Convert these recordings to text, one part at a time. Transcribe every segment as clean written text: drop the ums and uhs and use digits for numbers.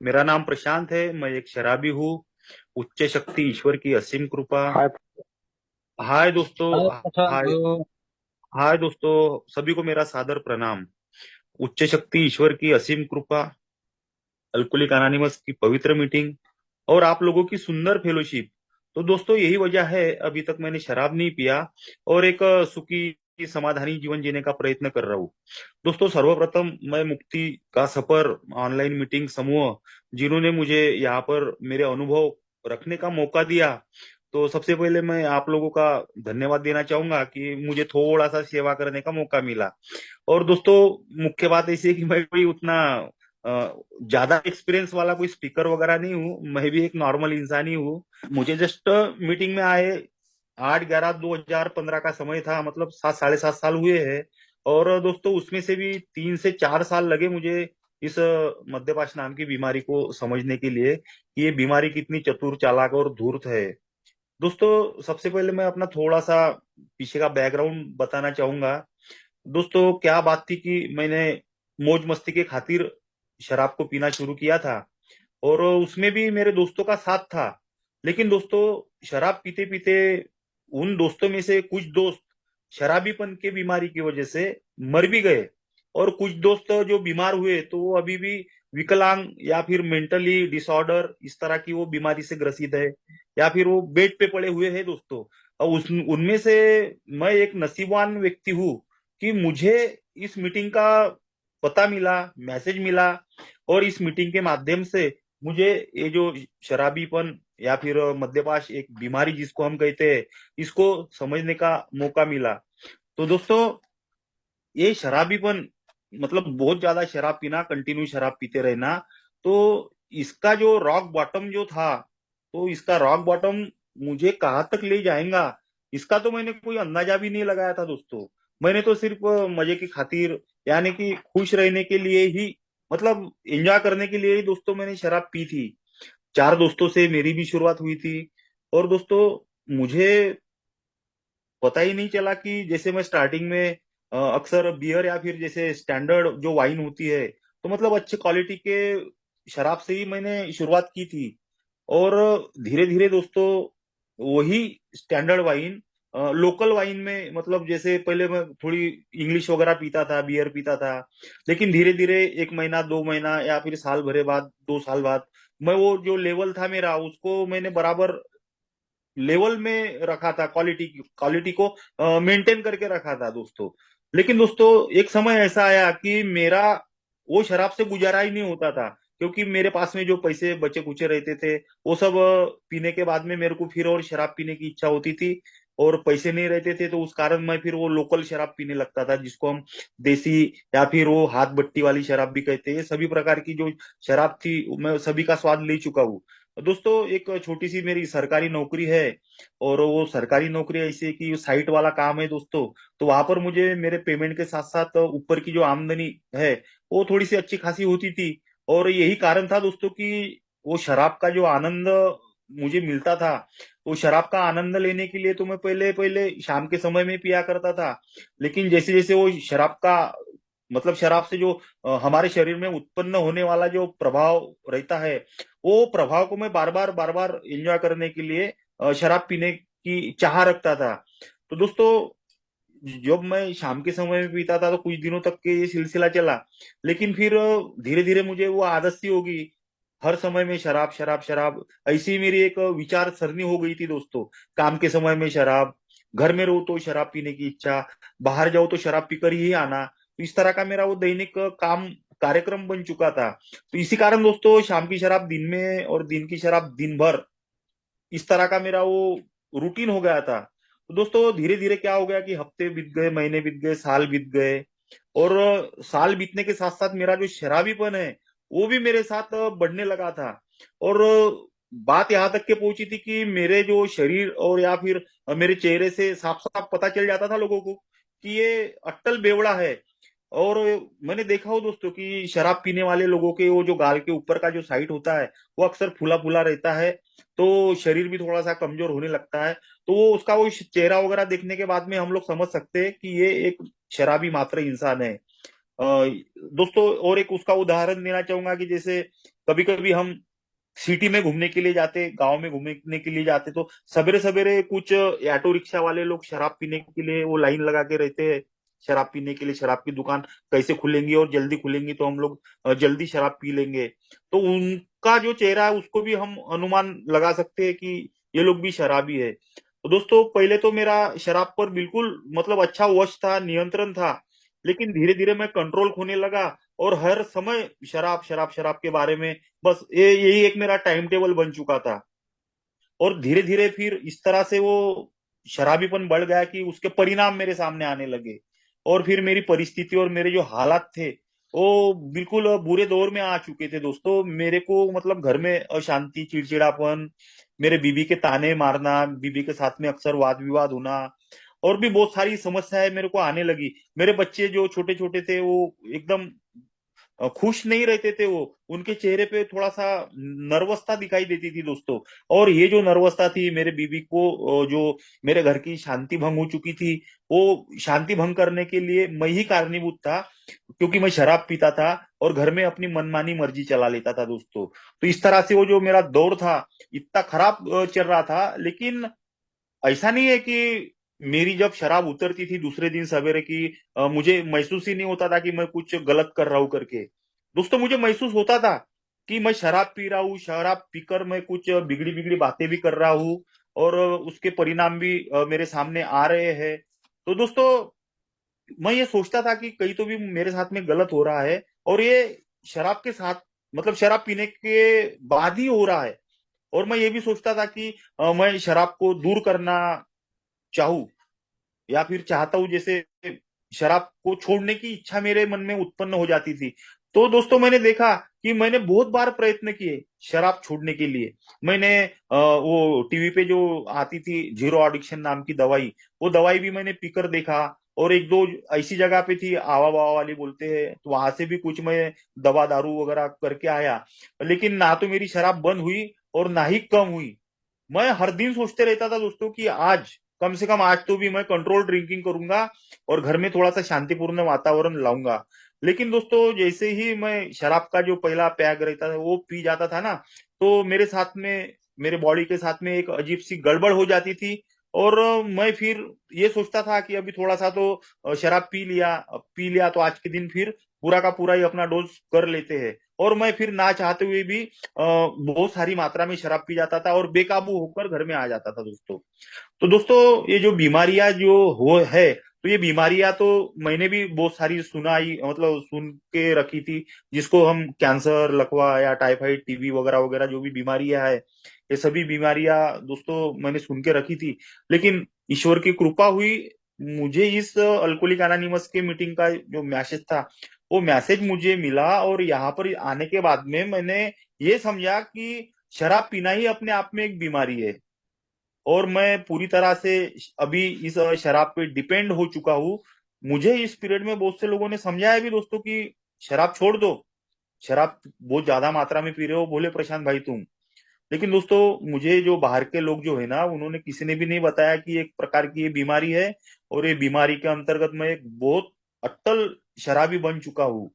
मेरा नाम प्रशांत है। मैं एक शराबी हूँ। उच्च शक्ति ईश्वर की असीम कृपा। हाय। हाय दोस्तों। हाय प्रशांत। हाय। हाय दोस्तों, सभी को मेरा सादर प्रणाम। उच्च शक्ति ईश्वर की असीम कृपा, अल्कोहलिक अनोनिमस की पवित्र मीटिंग और आप लोगों की सुंदर फेलोशिप। तो दोस्तों, यही वजह है अभी तक मैंने शराब नहीं पिया और एक सुखी समाधानी जीवन जीने का प्रयत्न कर रहा हूँ। दोस्तों, सर्वप्रथम मैं मुक्ति का सफर ऑनलाइन मीटिंग समूह जिन्होंने मुझे यहाँ पर मेरे अनुभव रखने का मौका दिया, तो सबसे पहले मैं आप लोगों का धन्यवाद देना चाहूंगा कि मुझे थोड़ा सा सेवा करने का मौका मिला। और दोस्तों, मुख्य बात ऐसी है कि मैं कोई उतना ज्यादा एक्सपीरियंस वाला कोई स्पीकर वगैरह नहीं हूँ। मैं भी एक नॉर्मल इंसान ही हूँ। मुझे जस्ट मीटिंग में आए 8/11/2015 का समय था, मतलब 7 साढ़े 7 साल हुए हैं। और दोस्तों, उसमें से भी 3 से 4 साल लगे मुझे इस मद्यपान नाम की बीमारी को समझने के लिए कि ये बीमारी कितनी चतुर चालाक और धूर्त है। दोस्तों, सबसे पहले मैं अपना थोड़ा सा पीछे का बैकग्राउंड बताना चाहूंगा। दोस्तों, क्या बात थी कि मैंने मौज मस्ती के खातिर शराब को पीना शुरू किया था और उसमें भी मेरे दोस्तों का साथ था। लेकिन दोस्तों, शराब पीते पीते उन दोस्तों में से कुछ दोस्त शराबीपन के बीमारी की वजह से मर भी गए। और कुछ दोस्त जो बीमार हुए तो वो अभी भी विकलांग या फिर मेंटली डिसऑर्डर इस तरह की वो बीमारी से ग्रसित है, या फिर वो बेड पे पड़े हुए हैं दोस्तों। और उनमें से मैं एक नसीबवान व्यक्ति हूँ कि मुझे इस मीटिंग का पता मिला, मैसेज मिला। और इस मीटिंग के माध्यम से मुझे ये जो शराबीपन या फिर मद्यपान एक बीमारी जिसको हम कहते हैं, इसको समझने का मौका मिला। तो दोस्तों, ये शराबीपन मतलब बहुत ज्यादा शराब पीना, कंटिन्यू शराब पीते रहना, तो इसका जो रॉक बॉटम जो था, तो इसका रॉक बॉटम मुझे कहाँ तक ले जाएगा, इसका तो मैंने कोई अंदाजा भी नहीं लगाया था दोस्तों। मैंने तो सिर्फ मजे की खातिर, यानी कि खुश रहने के लिए ही, मतलब एंजॉय करने के लिए ही दोस्तों मैंने शराब पी थी। 4 दोस्तों से मेरी भी शुरुआत हुई थी। और दोस्तों, मुझे पता ही नहीं चला कि जैसे मैं स्टार्टिंग में अक्सर बियर या फिर जैसे स्टैंडर्ड जो वाइन होती है, तो मतलब अच्छे क्वालिटी के शराब से ही मैंने शुरुआत की थी। और धीरे धीरे दोस्तों, वही स्टैंडर्ड वाइन लोकल वाइन में, मतलब जैसे पहले मैं थोड़ी इंग्लिश वगैरह पीता था, बियर पीता था। लेकिन धीरे धीरे 1 महीना 2 महीना या फिर साल भरे बाद, 2 साल बाद, मैं वो जो लेवल था मेरा उसको मैंने बराबर लेवल में रखा था, क्वालिटी को मेंटेन करके रखा था दोस्तों। लेकिन दोस्तों, एक समय ऐसा आया कि मेरा वो शराब से गुजारा ही नहीं होता था, क्योंकि मेरे पास में जो पैसे बचे कुचे रहते थे वो सब पीने के बाद में मेरे को फिर और शराब पीने की इच्छा होती थी। और पैसे नहीं रहते थे, तो उस कारण मैं फिर वो लोकल शराब पीने लगता था, जिसको हम देसी या फिर वो हाथ बट्टी वाली शराब भी कहते हैं। ये सभी प्रकार की जो शराब थी, मैं सभी का स्वाद ले चुका हूँ। दोस्तों, एक छोटी सी मेरी सरकारी नौकरी है। और वो सरकारी नौकरी ऐसी है कि साइट वाला काम है दोस्तों। तो वहां पर मुझे मेरे पेमेंट के साथ साथ ऊपर की जो आमदनी है वो थोड़ी सी अच्छी खासी होती थी। और यही कारण था दोस्तों कि वो शराब का जो आनंद मुझे मिलता था, वो शराब का आनंद लेने के लिए तो मैं पहले पहले शाम के समय में पिया करता था। लेकिन जैसे जैसे वो शराब का, मतलब शराब से जो हमारे शरीर में उत्पन्न होने वाला जो प्रभाव रहता है, वो प्रभाव को मैं बार बार एंजॉय करने के लिए शराब पीने की चाह रखता था। तो दोस्तों, जब मैं शाम के समय में पीता था तो कुछ दिनों तक के ये सिलसिला चला। लेकिन फिर धीरे धीरे मुझे वो आदत सी हो गई। हर समय में शराब शराब शराब, ऐसी मेरी एक विचार सरनी हो गई थी दोस्तों। काम के समय में शराब, घर में रहो तो शराब पीने की इच्छा, बाहर जाओ तो शराब पीकर ही आना। तो इस तरह का मेरा वो दैनिक काम कार्यक्रम बन चुका था। तो इसी कारण दोस्तों, शाम की शराब दिन में और दिन की शराब दिन भर, इस तरह का मेरा वो रूटीन हो गया था। तो दोस्तों, धीरे धीरे क्या हो गया कि हफ्ते बीत गए, महीने बीत गए, साल बीत गए। और साल बीतने के साथ साथ मेरा जो शराबीपन है वो भी मेरे साथ बढ़ने लगा था। और बात यहाँ तक के पहुंची थी कि मेरे जो शरीर और या फिर मेरे चेहरे से साफ साफ पता चल जाता था लोगों को कि ये अट्टल बेवड़ा है। और मैंने देखा हो दोस्तों कि शराब पीने वाले लोगों के वो जो गाल के ऊपर का जो साइड होता है वो अक्सर फूला फूला रहता है, तो शरीर भी थोड़ा सा कमजोर होने लगता है। तो वो उसका वो चेहरा वगैरह देखने के बाद में हम लोग समझ सकते हैं कि ये एक शराबी मात्र इंसान है। दोस्तों और एक उसका उदाहरण देना चाहूंगा कि जैसे कभी कभी हम सिटी में घूमने के लिए जाते, गांव में घूमने के लिए जाते, तो सवेरे सवेरे कुछ ऑटो रिक्शा वाले लोग शराब पीने के लिए वो लाइन लगा के रहते हैं। शराब पीने के लिए, शराब की दुकान कैसे खुलेंगी और जल्दी खुलेंगी तो हम लोग जल्दी शराब पी लेंगे। तो उनका जो चेहरा है उसको भी हम अनुमान लगा सकते हैं कि ये लोग भी शराबी है। तो दोस्तों पहले तो मेरा शराब पर बिल्कुल मतलब अच्छा वश था, नियंत्रण था। लेकिन धीरे धीरे मैं कंट्रोल खोने लगा और हर समय शराब शराब शराब के बारे में, बस ये यही एक मेरा टाइम टेबल बन चुका था। और धीरे धीरे फिर इस तरह से वो शराबीपन बढ़ गया कि उसके परिणाम मेरे सामने आने लगे। और फिर मेरी परिस्थिति और मेरे जो हालात थे वो बिल्कुल बुरे दौर में आ चुके थे दोस्तों। मेरे को मतलब घर में अशांति, चिड़चिड़ापन, मेरे बीबी के ताने मारना, बीबी के साथ में अक्सर वाद विवाद होना, और भी बहुत सारी समस्याएं मेरे को आने लगी। मेरे बच्चे जो छोटे छोटे थे वो एकदम खुश नहीं रहते थे। वो उनके चेहरे पे थोड़ा सा नर्वसता दिखाई देती थी दोस्तों। और ये जो नर्वसता थी मेरे बीबी को, जो मेरे घर की शांति भंग हो चुकी थी, वो शांति भंग करने के लिए मैं ही कारणीभूत था, क्योंकि मैं शराब पीता था और घर में अपनी मनमानी मर्जी चला लेता था दोस्तों। तो इस तरह से वो जो मेरा दौर था इतना खराब चल रहा था। लेकिन ऐसा नहीं है कि मेरी जब शराब उतरती थी दूसरे दिन सवेरे की मुझे महसूस ही नहीं होता था कि मैं कुछ गलत कर रहा हूं करके। दोस्तों मुझे महसूस होता था कि मैं शराब पी रहा हूँ, शराब पीकर मैं कुछ बिगड़ी बिगड़ी बातें भी कर रहा हूँ, और उसके परिणाम भी मेरे सामने आ रहे हैं। तो दोस्तों मैं ये सोचता था कि कहीं तो भी मेरे साथ में गलत हो रहा है, और ये शराब के साथ मतलब शराब पीने के बाद ही हो रहा है। और मैं ये भी सोचता था कि मैं शराब को दूर करना चाहूं या फिर चाहता हूं, जैसे शराब को छोड़ने की इच्छा मेरे मन में उत्पन्न हो जाती थी। तो दोस्तों मैंने देखा कि मैंने बहुत बार प्रयत्न किए शराब छोड़ने के लिए। मैंने वो टीवी पे जो आती थी जीरो एडिक्शन नाम की दवाई, वो दवाई भी मैंने पीकर देखा। और एक दो ऐसी जगह पे थी, आवा बावा वाली बोलते हैं, तो वहां से भी कुछ मैं दवा दारू वगैरह करके आया। लेकिन ना तो मेरी शराब बंद हुई और ना ही कम हुई। मैं हर दिन सोचते रहता था दोस्तों कि आज, कम से कम आज तो भी मैं कंट्रोल ड्रिंकिंग करूंगा और घर में थोड़ा सा शांतिपूर्ण वातावरण लाऊंगा। लेकिन दोस्तों जैसे ही मैं शराब का जो पहला पैग रहता था वो पी जाता था ना, तो मेरे साथ में, मेरे बॉडी के साथ में एक अजीब सी गड़बड़ हो जाती थी। और मैं फिर ये सोचता था कि अभी थोड़ा सा तो शराब पी लिया तो आज के दिन फिर पूरा का पूरा ही अपना डोज कर लेते हैं। और मैं फिर ना चाहते हुए भी बहुत सारी मात्रा में शराब पी जाता था और बेकाबू होकर घर में आ जाता था दोस्तों। तो दोस्तों ये जो बीमारियां जो हो है, तो ये बीमारियां तो मैंने भी बहुत सारी सुनाई, मतलब सुन के रखी थी, जिसको हम कैंसर, लकवा या टाइफाइड, टीबी वगैरह वगैरह जो भी बीमारियां है, ये सभी बीमारियां दोस्तों मैंने सुन के रखी थी। लेकिन ईश्वर की कृपा हुई, मुझे इस अल्कोहलिक एनोनिमस के मीटिंग का जो मैसेज था वो मैसेज मुझे मिला, और यहाँ पर आने के बाद में मैंने ये समझा कि शराब पीना ही अपने आप में एक बीमारी है। और मैं पूरी तरह से अभी इस शराब पे डिपेंड हो चुका हूँ। मुझे इस पीरियड में बहुत से लोगों ने समझाया भी दोस्तों कि शराब छोड़ दो, शराब बहुत ज्यादा मात्रा में पी रहे हो, बोले प्रशांत भाई तुम। लेकिन दोस्तों मुझे जो बाहर के लोग जो है ना, उन्होंने किसी ने भी नहीं बताया कि एक प्रकार की ये बीमारी है, और ये बीमारी के अंतर्गत मैं एक बहुत अट्टल शराबी बन चुका हूँ।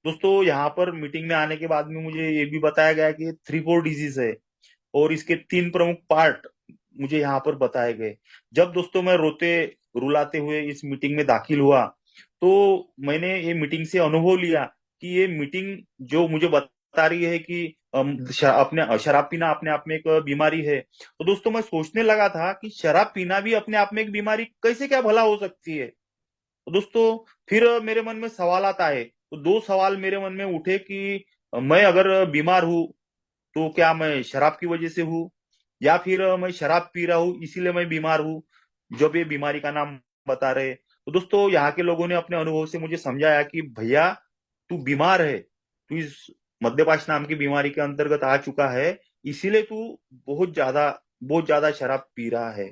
दोस्तों यहाँ पर मीटिंग में आने के बाद में मुझे ये भी बताया गया कि 3-4 डिजीज है, और इसके 3 प्रमुख पार्ट मुझे यहाँ पर बताए गए। जब दोस्तों मैं रोते रुलाते हुए इस मीटिंग में दाखिल हुआ, तो मैंने ये मीटिंग से अनुभव लिया कि ये मीटिंग जो मुझे बता रही है कि अपने शराब पीना अपने आप में एक बीमारी है, तो दोस्तों मैं सोचने लगा था कि शराब पीना भी अपने आप में एक बीमारी कैसे, क्या भला हो सकती है। तो दोस्तों फिर मेरे मन में सवालात आए, तो 2 सवाल मेरे मन में उठे कि मैं अगर बीमार हूं तो क्या मैं शराब की वजह से हूँ, या फिर मैं शराब पी रहा हूँ इसीलिए मैं बीमार हूँ, जब ये बीमारी का नाम बता रहे। तो दोस्तों यहाँ के लोगों ने अपने अनुभव से मुझे समझाया कि भैया तू बीमार है, तू इस मद्यपान नाम की बीमारी के अंतर्गत आ चुका है, इसीलिए तू बहुत ज्यादा शराब पी रहा है।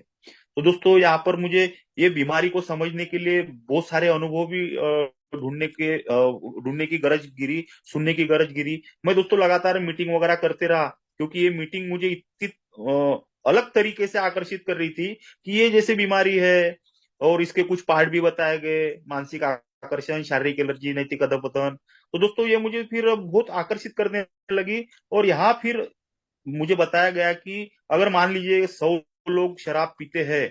तो दोस्तों यहाँ पर मुझे ये बीमारी को समझने के लिए बहुत सारे अनुभव भी ढूंढने की गरज गिरी, सुनने की गरज गिरी। मैं दोस्तों लगातार मीटिंग वगैरह करते रहा, क्योंकि ये मीटिंग मुझे इतनी अलग तरीके से आकर्षित कर रही थी कि ये जैसे बीमारी है, और इसके कुछ पार्ट भी बताए गए, मानसिक आकर्षण, शारीरिक एलर्जी, नैतिक अधपतन। तो दोस्तों ये मुझे फिर बहुत आकर्षित करने लगी। और यहाँ फिर मुझे बताया गया कि अगर मान लीजिए 100 लोग शराब पीते हैं,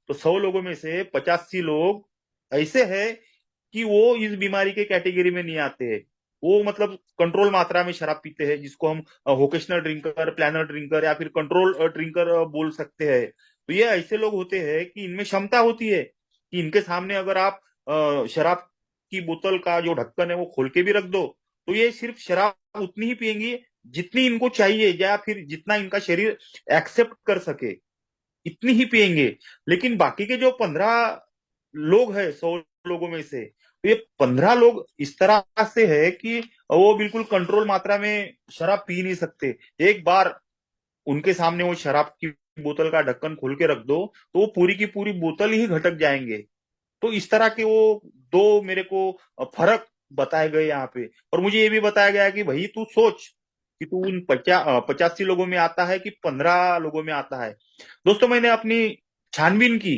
तो 100 लोगों में से 85 लोग ऐसे हैं कि वो इस बीमारी के कैटेगरी में नहीं आते हैं। वो मतलब कंट्रोल मात्रा में शराब पीते हैं, जिसको हम वोकेशनल ड्रिंकर, प्लानर ड्रिंकर या फिर कंट्रोल ड्रिंकर बोल सकते हैं। तो ये ऐसे लोग होते हैं कि इनमें क्षमता होती है कि इनके सामने अगर आप शराब की बोतल का जो ढक्कन है वो खोल के भी रख दो, तो ये सिर्फ शराब उतनी ही पियेंगी जितनी इनको चाहिए, या फिर जितना इनका शरीर एक्सेप्ट कर सके, इतनी ही पियेंगे। लेकिन बाकी के जो 15 लोग हैं 100 लोगों में से, तो ये 15 लोग इस तरह से है कि वो बिल्कुल कंट्रोल मात्रा में शराब पी नहीं सकते। एक बार उनके सामने वो शराब की बोतल का ढक्कन खोल के रख दो, तो वो पूरी की पूरी बोतल ही घटक जाएंगे। तो इस तरह के वो दो मेरे को फर्क बताए गए यहाँ पे। और मुझे ये भी बताया गया कि भाई तू सोच कि तू उन 85 लोगों में आता है कि 15 लोगों में आता है। दोस्तों मैंने अपनी छानबीन की,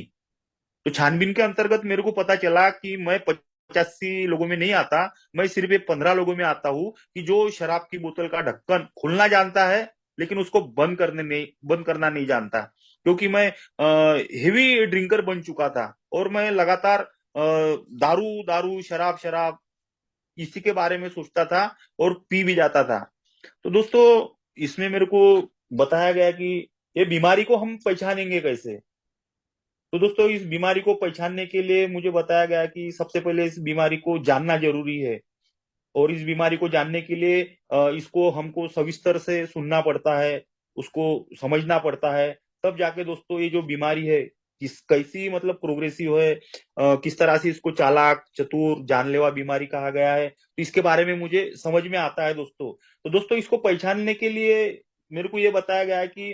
तो छानबीन के अंतर्गत मेरे को पता चला कि मैं 85 लोगों में नहीं आता। मैं सिर्फ ये 15 लोगों में आता हूँ कि जो शराब की बोतल का ढक्कन खोलना जानता है, लेकिन उसको बंद करना नहीं जानता। क्योंकि मैं हेवी ड्रिंकर बन चुका था और मैं लगातार दारू दारू शराब शराब इसी के बारे में सोचता था और पी भी जाता था। तो दोस्तों इसमें मेरे को बताया गया कि ये बीमारी को हम पहचानेंगे कैसे। तो दोस्तों इस बीमारी को पहचानने के लिए मुझे बताया गया कि सबसे पहले इस बीमारी को जानना जरूरी है। और इस बीमारी को जानने के लिए इसको हमको सविस्तर से सुनना पड़ता है, उसको समझना पड़ता है। तब जाके दोस्तों ये जो बीमारी है किस कैसी मतलब प्रोग्रेसिव है, किस तरह से इसको चालाक चतुर जानलेवा बीमारी कहा गया है, तो इसके बारे में मुझे समझ में आता है दोस्तों। तो दोस्तों इसको पहचानने के लिए मेरे को ये बताया गया है कि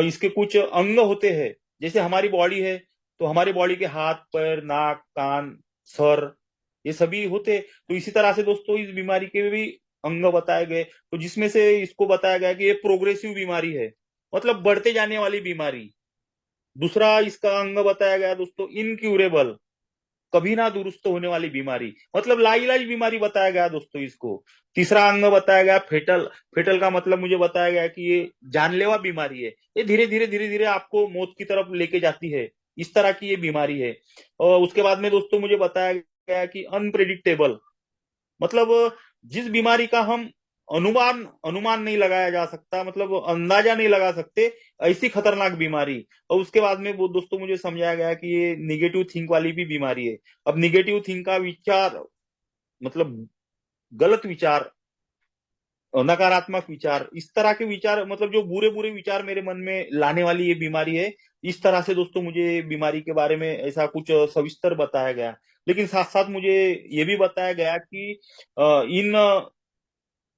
इसके कुछ अंग होते हैं। जैसे हमारी बॉडी है, तो हमारी बॉडी के हाथ पैर नाक कान सर ये सभी होते। तो इसी तरह से दोस्तों इस बीमारी के भी अंग बताए गए, तो जिसमें से इसको बताया गया कि ये प्रोग्रेसिव बीमारी है, मतलब बढ़ते जाने वाली बीमारी। दूसरा इसका अंग बताया गया दोस्तों इनक्यूरेबल, कभी ना दुरुस्त होने वाली बीमारी, मतलब लाइलाज बीमारी बताया गया दोस्तों इसको। तीसरा अंग बताया गया फेटल। फेटल का मतलब मुझे बताया गया कि ये जानलेवा बीमारी है, ये धीरे धीरे आपको मौत की तरफ लेके जाती है, इस तरह की ये बीमारी है। और उसके बाद में दोस्तों मुझे बताया गया कि अनप्रेडिक्टेबल, मतलब जिस बीमारी का हम अनुमान अनुमान नहीं लगाया जा सकता, मतलब अंदाजा नहीं लगा सकते, ऐसी खतरनाक बीमारी। और उसके बाद में वो दोस्तों मुझे समझाया गया कि ये निगेटिव थिंक वाली भी बीमारी है। अब निगेटिव थिंक का विचार मतलब गलत विचार, नकारात्मक विचार, इस तरह के विचार, मतलब जो बुरे बुरे विचार मेरे मन में लाने वाली ये बीमारी है। इस तरह से दोस्तों मुझे बीमारी के बारे में ऐसा कुछ सविस्तर बताया गया। लेकिन साथ साथ मुझे ये भी बताया गया कि इन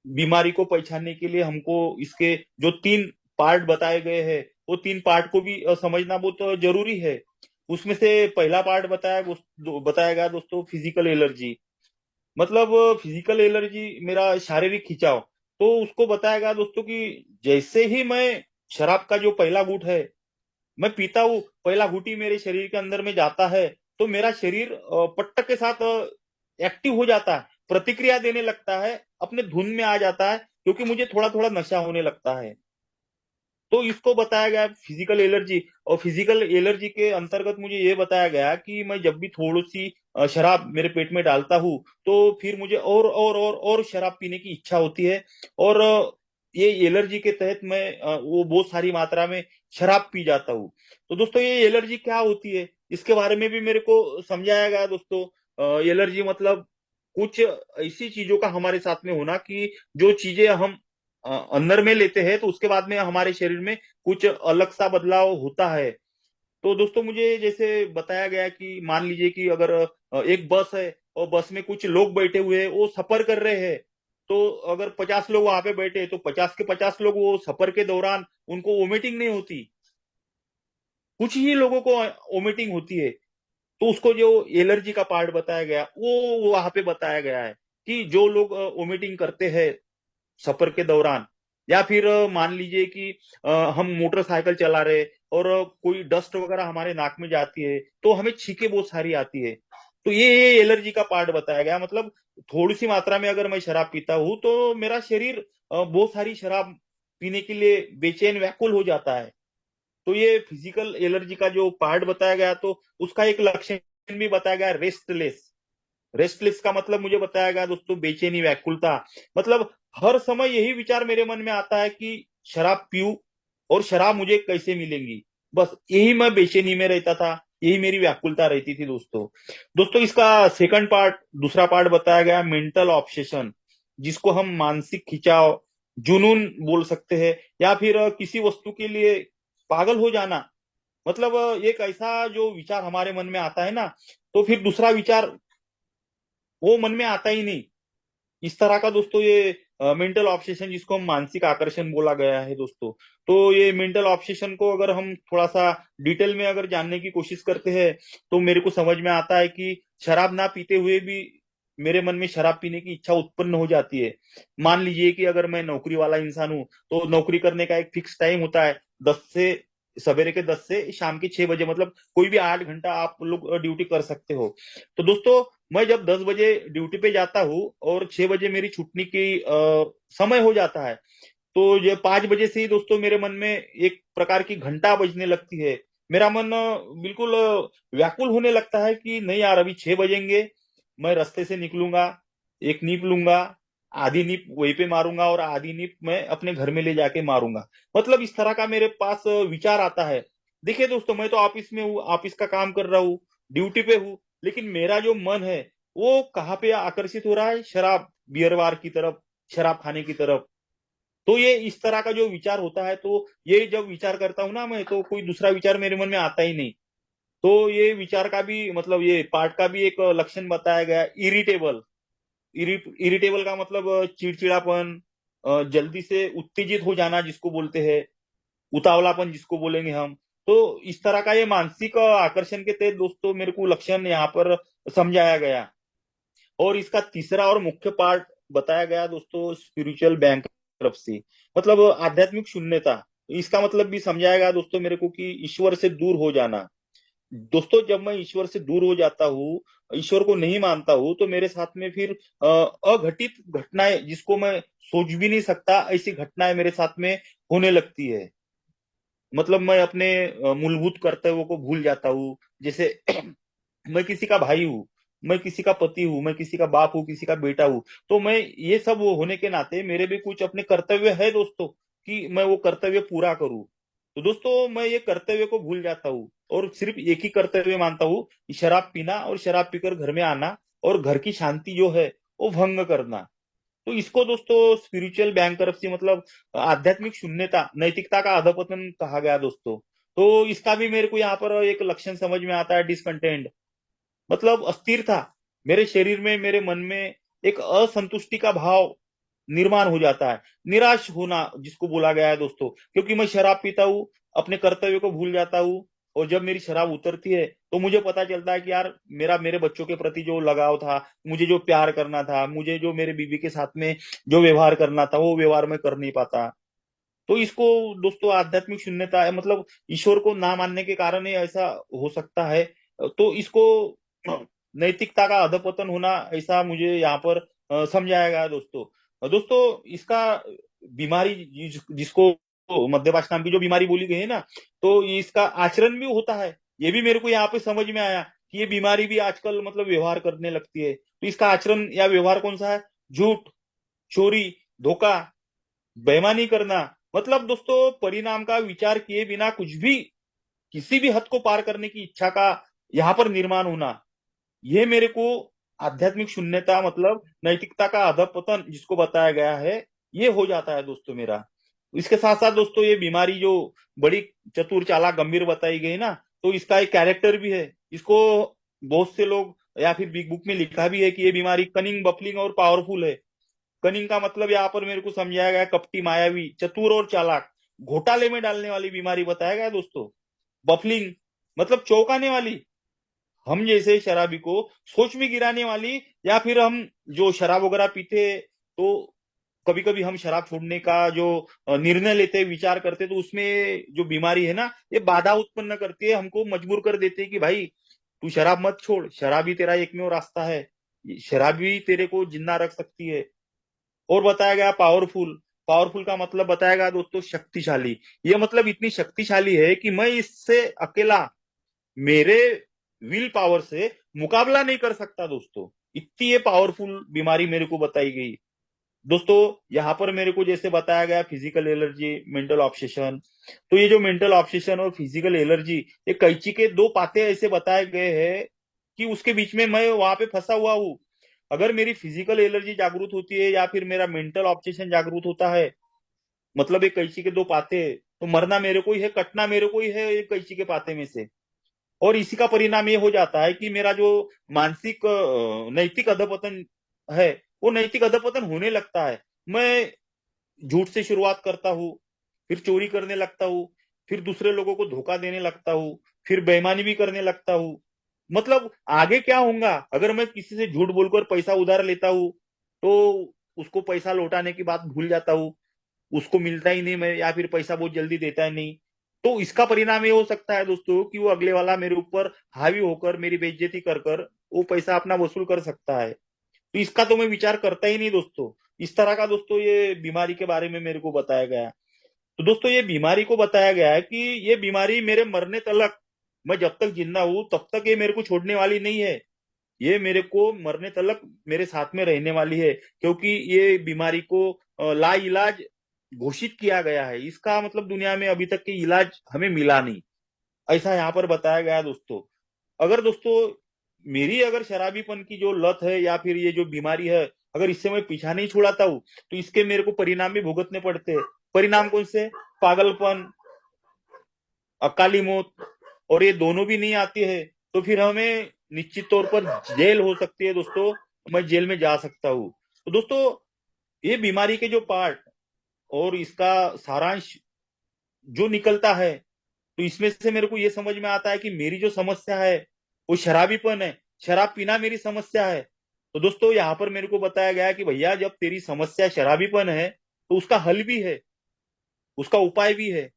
बीमारी को पहचानने के लिए हमको इसके जो 3 पार्ट बताए गए हैं, वो 3 पार्ट को भी समझना बहुत जरूरी है। उसमें से पहला पार्ट बताया गया दोस्तों फिजिकल एलर्जी, मतलब फिजिकल एलर्जी मेरा शारीरिक खिंचाव। तो उसको बताया गया दोस्तों कि जैसे ही मैं शराब का जो पहला घूंट है मैं पीता हूँ, पहला घूंट ही मेरे शरीर के अंदर में जाता है, तो मेरा शरीर पट्ट के साथ एक्टिव हो जाता है, प्रतिक्रिया देने लगता है, अपने धुन में आ जाता है, क्योंकि मुझे थोड़ा थोड़ा नशा होने लगता है। तो इसको बताया गया फिजिकल एलर्जी। और फिजिकल एलर्जी के अंतर्गत मुझे ये बताया गया कि मैं जब भी थोड़ी सी शराब मेरे पेट में डालता हूँ, तो फिर मुझे और शराब पीने की इच्छा होती है। और ये एलर्जी के तहत मैं वो बहुत सारी मात्रा में शराब पी जाता हूँ। तो दोस्तों ये एलर्जी क्या होती है, इसके बारे में भी मेरे को समझाया गया दोस्तों। एलर्जी मतलब कुछ ऐसी चीजों का हमारे साथ में होना कि जो चीजें हम अंदर में लेते हैं, तो उसके बाद में हमारे शरीर में कुछ अलग सा बदलाव होता है। तो दोस्तों मुझे जैसे बताया गया कि मान लीजिए कि अगर एक बस है और बस में कुछ लोग बैठे हुए हैं, वो सफर कर रहे हैं। तो अगर 50 लोग वहां पे बैठे, तो 50 के 50 लोग वो सफर के दौरान उनको वोमिटिंग नहीं होती, कुछ ही लोगों को वोमिटिंग होती है। तो उसको जो एलर्जी का पार्ट बताया गया वो वहां पे बताया गया है कि जो लोग वोमिटिंग करते हैं सफर के दौरान, या फिर मान लीजिए कि हम मोटरसाइकिल चला रहे और कोई डस्ट वगैरह हमारे नाक में जाती है, तो हमें छींके बहुत सारी आती है। तो ये एलर्जी का पार्ट बताया गया। मतलब थोड़ी सी मात्रा में अगर मैं शराब पीता हूँ तो मेरा शरीर बहुत सारी शराब पीने के लिए बेचैन व्याकुल हो जाता है। तो ये फिजिकल एलर्जी का जो पार्ट बताया गया, तो उसका एक लक्षण भी बताया गया, रेस्टलेस। रेस्टलेस का मतलब मुझे बताया गया दोस्तों, बेचैनी, व्याकुलता। मतलब हर समय यही विचार मेरे मन में आता है कि शराब पीऊं और शराब मुझे कैसे मिलेंगी। बस यही मैं बेचैनी में रहता था, यही मेरी व्याकुलता रहती थी दोस्तों। दोस्तों इसका सेकंड पार्ट, दूसरा पार्ट बताया गया, मेंटल ऑब्सेशन, जिसको हम मानसिक खिंचाव, जुनून बोल सकते हैं, या फिर किसी वस्तु के लिए पागल हो जाना। मतलब एक ऐसा जो विचार हमारे मन में आता है ना, तो फिर दूसरा विचार वो मन में आता ही नहीं। इस तरह का दोस्तों ये मेंटल ऑब्सेशन, जिसको हम मानसिक आकर्षण बोला गया है दोस्तों। तो ये मेंटल ऑब्सेशन को अगर हम थोड़ा सा डिटेल में अगर जानने की कोशिश करते हैं, तो मेरे को समझ में आता है कि शराब ना पीते हुए भी मेरे मन में शराब पीने की इच्छा उत्पन्न हो जाती है। मान लीजिए कि अगर मैं नौकरी वाला इंसान हूं, तो नौकरी करने का एक फिक्स टाइम होता है, 10 से, सवेरे के 10 से शाम के 6 बजे, मतलब कोई भी 8 घंटा आप लोग ड्यूटी कर सकते हो। तो दोस्तों मैं जब 10 बजे ड्यूटी पे जाता हूँ और 6 बजे मेरी छुट्टी की समय हो जाता है, तो ये 5 बजे से ही दोस्तों मेरे मन में एक प्रकार की घंटा बजने लगती है। मेरा मन बिल्कुल व्याकुल होने लगता है कि नहीं यार, अभी 6 बजेंगे, मैं रास्ते से निकलूंगा, एक नीप लूंगा, आधी नीप वहीं पे मारूंगा और आधी नीप मैं अपने घर में ले जाके मारूंगा। मतलब इस तरह का मेरे पास विचार आता है। देखिए दोस्तों, मैं तो ऑफिस में हूँ, ऑफिस का काम कर रहा हूँ, ड्यूटी पे हूँ, लेकिन मेरा जो मन है वो कहाँ पे आकर्षित हो रहा है, शराब, बियर बार की तरफ, शराब खाने की तरफ। तो ये इस तरह का जो विचार होता है, तो ये जब विचार करता हूँ ना मैं, तो कोई दूसरा विचार मेरे मन में आता ही नहीं। तो ये विचार का भी मतलब, ये पार्ट का भी एक लक्षण बताया गया, इरिटेबल। इरिटेबल का मतलब चिड़चिड़ापन, जल्दी से उत्तेजित हो जाना जिसको बोलते हैं, उतावलापन जिसको बोलेंगे हम। तो इस तरह का ये मानसिक आकर्षण के तहत दोस्तों मेरे को लक्षण यहाँ पर समझाया गया। और इसका तीसरा और मुख्य पार्ट बताया गया दोस्तों, स्पिरिचुअल बैंक्रप्सी, मतलब आध्यात्मिक शून्यता। इसका मतलब भी समझाया गया दोस्तों मेरे को कि ईश्वर से दूर हो जाना। दोस्तों जब मैं ईश्वर से दूर हो जाता हूँ, ईश्वर को नहीं मानता हूँ, तो मेरे साथ में फिर अघटित घटनाएं, जिसको मैं सोच भी नहीं सकता, ऐसी घटनाएं मेरे साथ में होने लगती है। मतलब मैं अपने मूलभूत कर्तव्यों को भूल जाता हूँ। जैसे मैं किसी का भाई हूँ, मैं किसी का पति हूँ, मैं किसी का बाप हूँ, किसी का बेटा हूँ, तो मैं ये सब होने के नाते मेरे भी कुछ अपने कर्तव्य है दोस्तों, कि मैं वो कर्तव्य पूरा करूँ। तो दोस्तों मैं ये कर्तव्य को भूल जाता हूँ और सिर्फ एक ही कर्तव्य मानता हूँ कि शराब पीना और शराब पीकर घर में आना और घर की शांति जो है वो भंग करना। तो इसको दोस्तों स्पिरिचुअल बैंकरप्सी, मतलब आध्यात्मिक शून्यता, नैतिकता का अधपतन कहा गया दोस्तों। तो इसका भी मेरे को यहाँ पर एक लक्षण समझ में आता है, डिसकंटेंट, मतलब अस्थिरता। मेरे शरीर में, मेरे मन में एक असंतुष्टि का भाव निर्माण हो जाता है, निराश होना जिसको बोला गया है दोस्तों, क्योंकि मैं शराब पीता हूँ, अपने कर्तव्य को भूल जाता हूँ। और जब मेरी शराब उतरती है तो मुझे पता चलता है कि यार, मेरा मेरे बच्चों के प्रति जो लगाव था, मुझे जो प्यार करना था, मुझे जो मेरे बीवी के साथ में जो व्यवहार करना था, वो व्यवहार मैं कर नहीं पाता। तो इसको दोस्तों आध्यात्मिक शून्यता है, मतलब ईश्वर को ना मानने के कारण ही ऐसा हो सकता है। तो इसको नैतिकता का अधपतन होना, ऐसा मुझे यहाँ पर समझाया गया है दोस्तों। दोस्तों इसका बीमारी, जिसको मध्यपाश नाम की जो बीमारी बोली गई है ना, तो इसका आचरण भी होता है। ये भी मेरे को यहाँ पे समझ में आया कि ये बीमारी भी आजकल मतलब व्यवहार करने लगती है। तो इसका आचरण या व्यवहार कौन सा है? झूठ, चोरी, धोखा, बेईमानी करना। मतलब दोस्तों परिणाम का विचार किए बिना कुछ भी, किसी भी हद को पार करने की इच्छा का यहाँ पर निर्माण होना, ये मेरे को आध्यात्मिक शून्यता, मतलब नैतिकता का अधपतन जिसको बताया गया है, ये हो जाता है दोस्तों मेरा। इसके साथ साथ दोस्तों ये बीमारी जो बड़ी चतुर, चालाक, गंभीर बताई गई ना, तो इसका एक कैरेक्टर भी है। इसको बहुत से लोग या फिर बिग बुक में लिखा भी है कि ये बीमारी कनिंग, बफलिंग और पावरफुल है। कनिंग का मतलब यहाँ पर मेरे को समझाया गया, कपटी, मायावी, चतुर और चालाक, घोटाले में डालने वाली बीमारी बताया गया दोस्तों। बफलिंग मतलब चौंकाने वाली, हम जैसे शराबी को सोच में गिराने वाली। या फिर हम जो शराब वगैरह पीते हैं, तो कभी कभी हम शराब छोड़ने का जो निर्णय लेते हैं, विचार करते हैं, तो उसमें जो बीमारी है ना, ये बाधा उत्पन्न करती है, हमको मजबूर कर देती है कि भाई तू शराब मत छोड़, शराब ही तेरा एकमेव रास्ता है, शराब भी तेरे को जिंदा रख सकती है। और बताया गया पावरफुल, पावरफुल का मतलब बताया गया दोस्तों शक्तिशाली। ये मतलब इतनी शक्तिशाली है कि मैं इससे अकेला, मेरे विल पावर से मुकाबला नहीं कर सकता दोस्तों। इतनी ये पावरफुल बीमारी मेरे को बताई गई दोस्तों। यहाँ पर मेरे को जैसे बताया गया फिजिकल एलर्जी, मेंटल ऑब्सेशन। तो ये जो मेंटल ऑब्सेशन और फिजिकल एलर्जी, ये कैंची के दो पाते ऐसे बताए गए हैं कि उसके बीच में मैं वहां पे फंसा हुआ हूँ। अगर मेरी फिजिकल एलर्जी जागरूक होती है या फिर मेरा मेंटल ऑब्सेशन जागरूक होता है, मतलब एक कैंची के दो पाते हैं, तो मरना मेरे को ही है, कटना मेरे को ही है एक कैंची के पाते में से। और इसी का परिणाम ये हो जाता है कि मेरा जो मानसिक नैतिक अधपतन है, वो नैतिक अधपतन होने लगता है। मैं झूठ से शुरुआत करता हूँ, फिर चोरी करने लगता हूँ, फिर दूसरे लोगों को धोखा देने लगता हूँ, फिर बेईमानी भी करने लगता हूँ। मतलब आगे क्या होगा अगर मैं किसी से झूठ बोलकर पैसा उधार लेता हूँ, तो उसको पैसा लौटाने की बात भूल जाता हूँ, उसको मिलता ही नहीं मैं, या फिर पैसा बहुत जल्दी देता ही नहीं। तो इसका परिणाम ये हो सकता है दोस्तों कि वो अगले वाला मेरे ऊपर हावी होकर मेरी बेइज्जती कर कर वो पैसा अपना वसूल कर सकता है। तो इसका तो मैं विचार करता ही नहीं दोस्तों। इस तरह का दोस्तों ये बीमारी के बारे में मेरे को बताया गया। तो दोस्तों ये बीमारी को बताया गया है कि ये बीमारी मेरे मरने तलक, मैं जब तक जिंदा हूं तब तक ये मेरे को छोड़ने वाली नहीं है। ये मेरे को मरने तलक मेरे साथ में रहने वाली है, क्योंकि ये बीमारी को ला इलाज घोषित किया गया है। इसका मतलब दुनिया में अभी तक के इलाज हमें मिला नहीं, ऐसा यहाँ पर बताया गया है दोस्तों। अगर दोस्तों मेरी अगर शराबीपन की जो लत है या फिर ये जो बीमारी है, अगर इससे मैं पीछा नहीं छुड़ाता हूँ, तो इसके मेरे को परिणाम भी भुगतने पड़ते हैं। परिणाम कौन से? पागलपन, अकाली मौत। और ये दोनों भी नहीं आती है तो फिर हमें निश्चित तौर पर जेल हो सकती है दोस्तों, मैं जेल में जा सकता हूँ। तो दोस्तों ये बीमारी के जो पार्ट और इसका सारांश जो निकलता है, तो इसमें से मेरे को ये समझ में आता है कि मेरी जो समस्या है वो शराबीपन है, शराब पीना मेरी समस्या है। तो दोस्तों यहाँ पर मेरे को बताया गया कि भैया जब तेरी समस्या शराबीपन है तो उसका हल भी है, उसका उपाय भी है।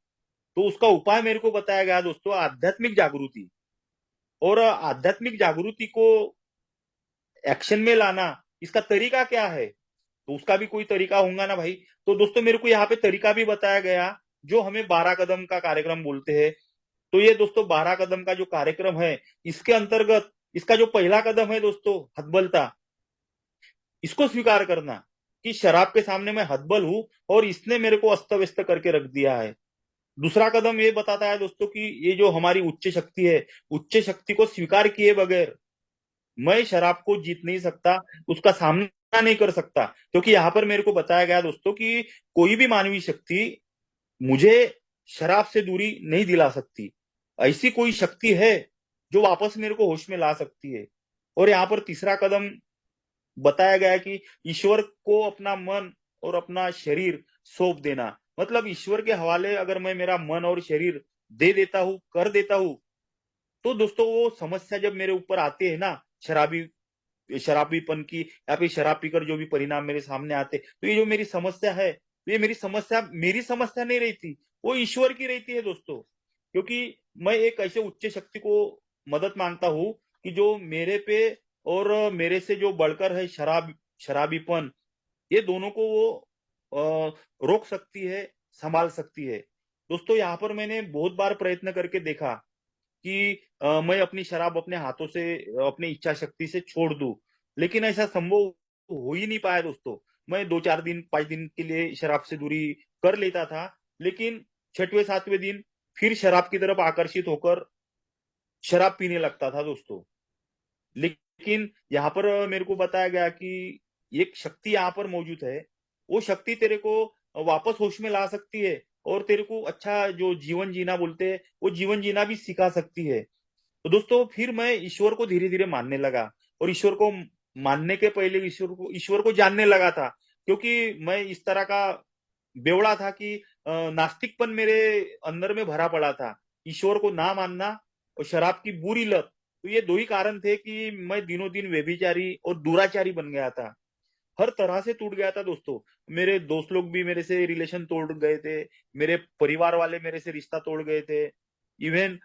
तो उसका उपाय मेरे को बताया गया दोस्तों आध्यात्मिक जागृति। और आध्यात्मिक जागृति को एक्शन में लाना, इसका तरीका क्या है? तो उसका भी कोई तरीका होगा ना भाई। तो दोस्तों मेरे को यहाँ पे तरीका भी बताया गया, जो हमें 12 कदम का कार्यक्रम बोलते हैं। तो ये दोस्तों 12 कदम का जो कार्यक्रम है, इसके अंतर्गत इसका जो पहला कदम है दोस्तों हतबलता, इसको स्वीकार करना कि शराब के सामने मैं हतबल हूं और इसने मेरे को अस्त व्यस्त करके रख दिया है। दूसरा कदम ये बताता है दोस्तों कि ये जो हमारी उच्च शक्ति है, उच्च शक्ति को स्वीकार किए बगैर मैं शराब को जीत नहीं सकता, उसका सामना नहीं कर सकता। क्योंकि यहाँ पर मेरे को बताया गया दोस्तों कि कोई भी मानवीय शक्ति मुझे शराब से दूरी नहीं दिला सकती। ऐसी कोई शक्ति है जो वापस मेरे को होश में ला सकती है। और यहाँ पर तीसरा कदम बताया गया है कि ईश्वर को अपना मन और अपना शरीर सौंप देना। मतलब ईश्वर के हवाले अगर मैं मेरा मन और शरीर दे देता हूं, कर देता हूं, तो दोस्तों वो समस्या जब मेरे ऊपर आती है ना, शराबी शराबीपन की या फिर शराब पीकर जो भी परिणाम मेरे सामने आते, तो ये जो मेरी समस्या है, तो ये मेरी समस्या नहीं रहती, वो ईश्वर की रहती है दोस्तों। क्योंकि मैं एक ऐसे उच्च शक्ति को मदद मांगता हूं कि जो मेरे पे और मेरे से जो बढ़कर है शराबीपन, ये दोनों को वो रोक सकती है, संभाल सकती है। दोस्तों यहाँ पर मैंने बहुत बार प्रयत्न करके देखा कि मैं अपनी शराब अपने हाथों से अपनी इच्छा शक्ति से छोड़ दूं, लेकिन ऐसा संभव हो ही नहीं पाया दोस्तों। मैं 2-4 दिन 5 दिन के लिए शराब से दूरी कर लेता था, लेकिन छठवें सातवें दिन फिर शराब की तरफ आकर्षित होकर शराब पीने लगता था दोस्तों। लेकिन यहाँ पर मेरे को बताया गया कि एक शक्ति यहाँ पर मौजूद है, वो शक्ति तेरे को वापस होश में ला सकती है और तेरे को अच्छा जो जीवन जीना बोलते हैं वो जीवन जीना भी सिखा सकती है। तो दोस्तों फिर मैं ईश्वर को धीरे धीरे मानने लगा, और ईश्वर को मानने के पहले ईश्वर को जानने लगा था। क्योंकि मैं इस तरह का बेवड़ा था कि नास्तिकपन मेरे अंदर में भरा पड़ा था। ईश्वर को ना मानना और शराब की बुरी लत, तो ये दो ही कारण थे कि मैं दिनों दिन व्यभिचारी और दुराचारी बन गया था। हर तरह से टूट गया था दोस्तों। मेरे दोस्त लोग भी मेरे से रिलेशन तोड़ गए थे, मेरे परिवार वाले मेरे से रिश्ता तोड़ गए थे। इवन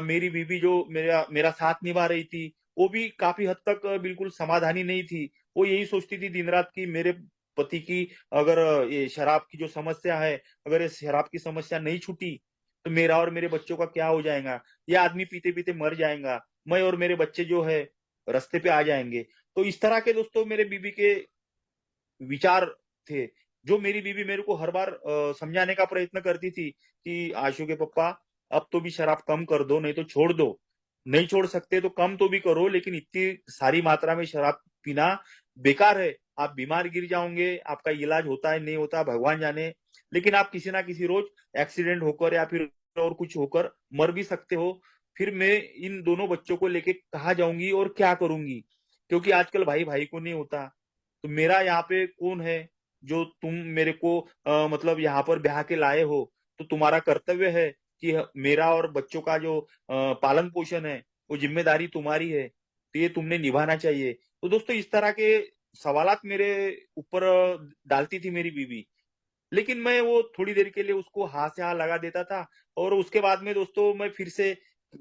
मेरी बीबी जो मेरा मेरा साथ निभा रही थी, वो भी काफी हद तक बिल्कुल समाधानी नहीं थी। वो यही सोचती थी दिन रात कि मेरे पति की अगर ये शराब की जो समस्या है, अगर ये शराब की समस्या नहीं छूटी, तो मेरा और मेरे बच्चों का क्या हो जाएगा? ये आदमी पीते-पीते मर जाएगा, मैं और मेरे बच्चे जो है रास्ते पे आ जाएँगे। तो इस तरह के दोस्तों मेरे बीबी के विचार थे, जो मेरी बीवी मेरे को हर बार समझाने का प्रयत्न करती थी कि आशु के पप्पा अब तो भी शराब कम कर दो, नहीं तो छोड़ दो। नहीं छोड़ सकते तो कम तो भी करो, लेकिन इतनी सारी मात्रा में शराब पीना बेकार है। आप बीमार गिर जाओगे, आपका इलाज होता है, नहीं होता भगवान जाने। लेकिन आप किसी ना किसी रोज एक्सीडेंट होकर या फिर और कुछ होकर मर भी सकते हो। फिर मैं इन दोनों बच्चों को लेके कहाँ जाऊँगी और क्या करूँगी? क्योंकि आजकल भाई-भाई को नहीं होता। तो मेरा यहाँ पे कौन है जो तुम मेरे को मतलब यहाँ पर ब्याह के लाए हो, तो तुम्हारा कर्तव्य है कि मेरा और बच्चों का जो पालन पोषण है वो जिम्मेदारी तुम्हारी है, तो ये तुमने निभाना चाहिए। तो दोस्तों इस तरह के सवालात मेरे ऊपर डालती थी मेरी बीवी। लेकिन मैं वो थोड़ी देर के लिए उसको हाँ से हाँ लगा देता था और उसके बाद में दोस्तों मैं फिर से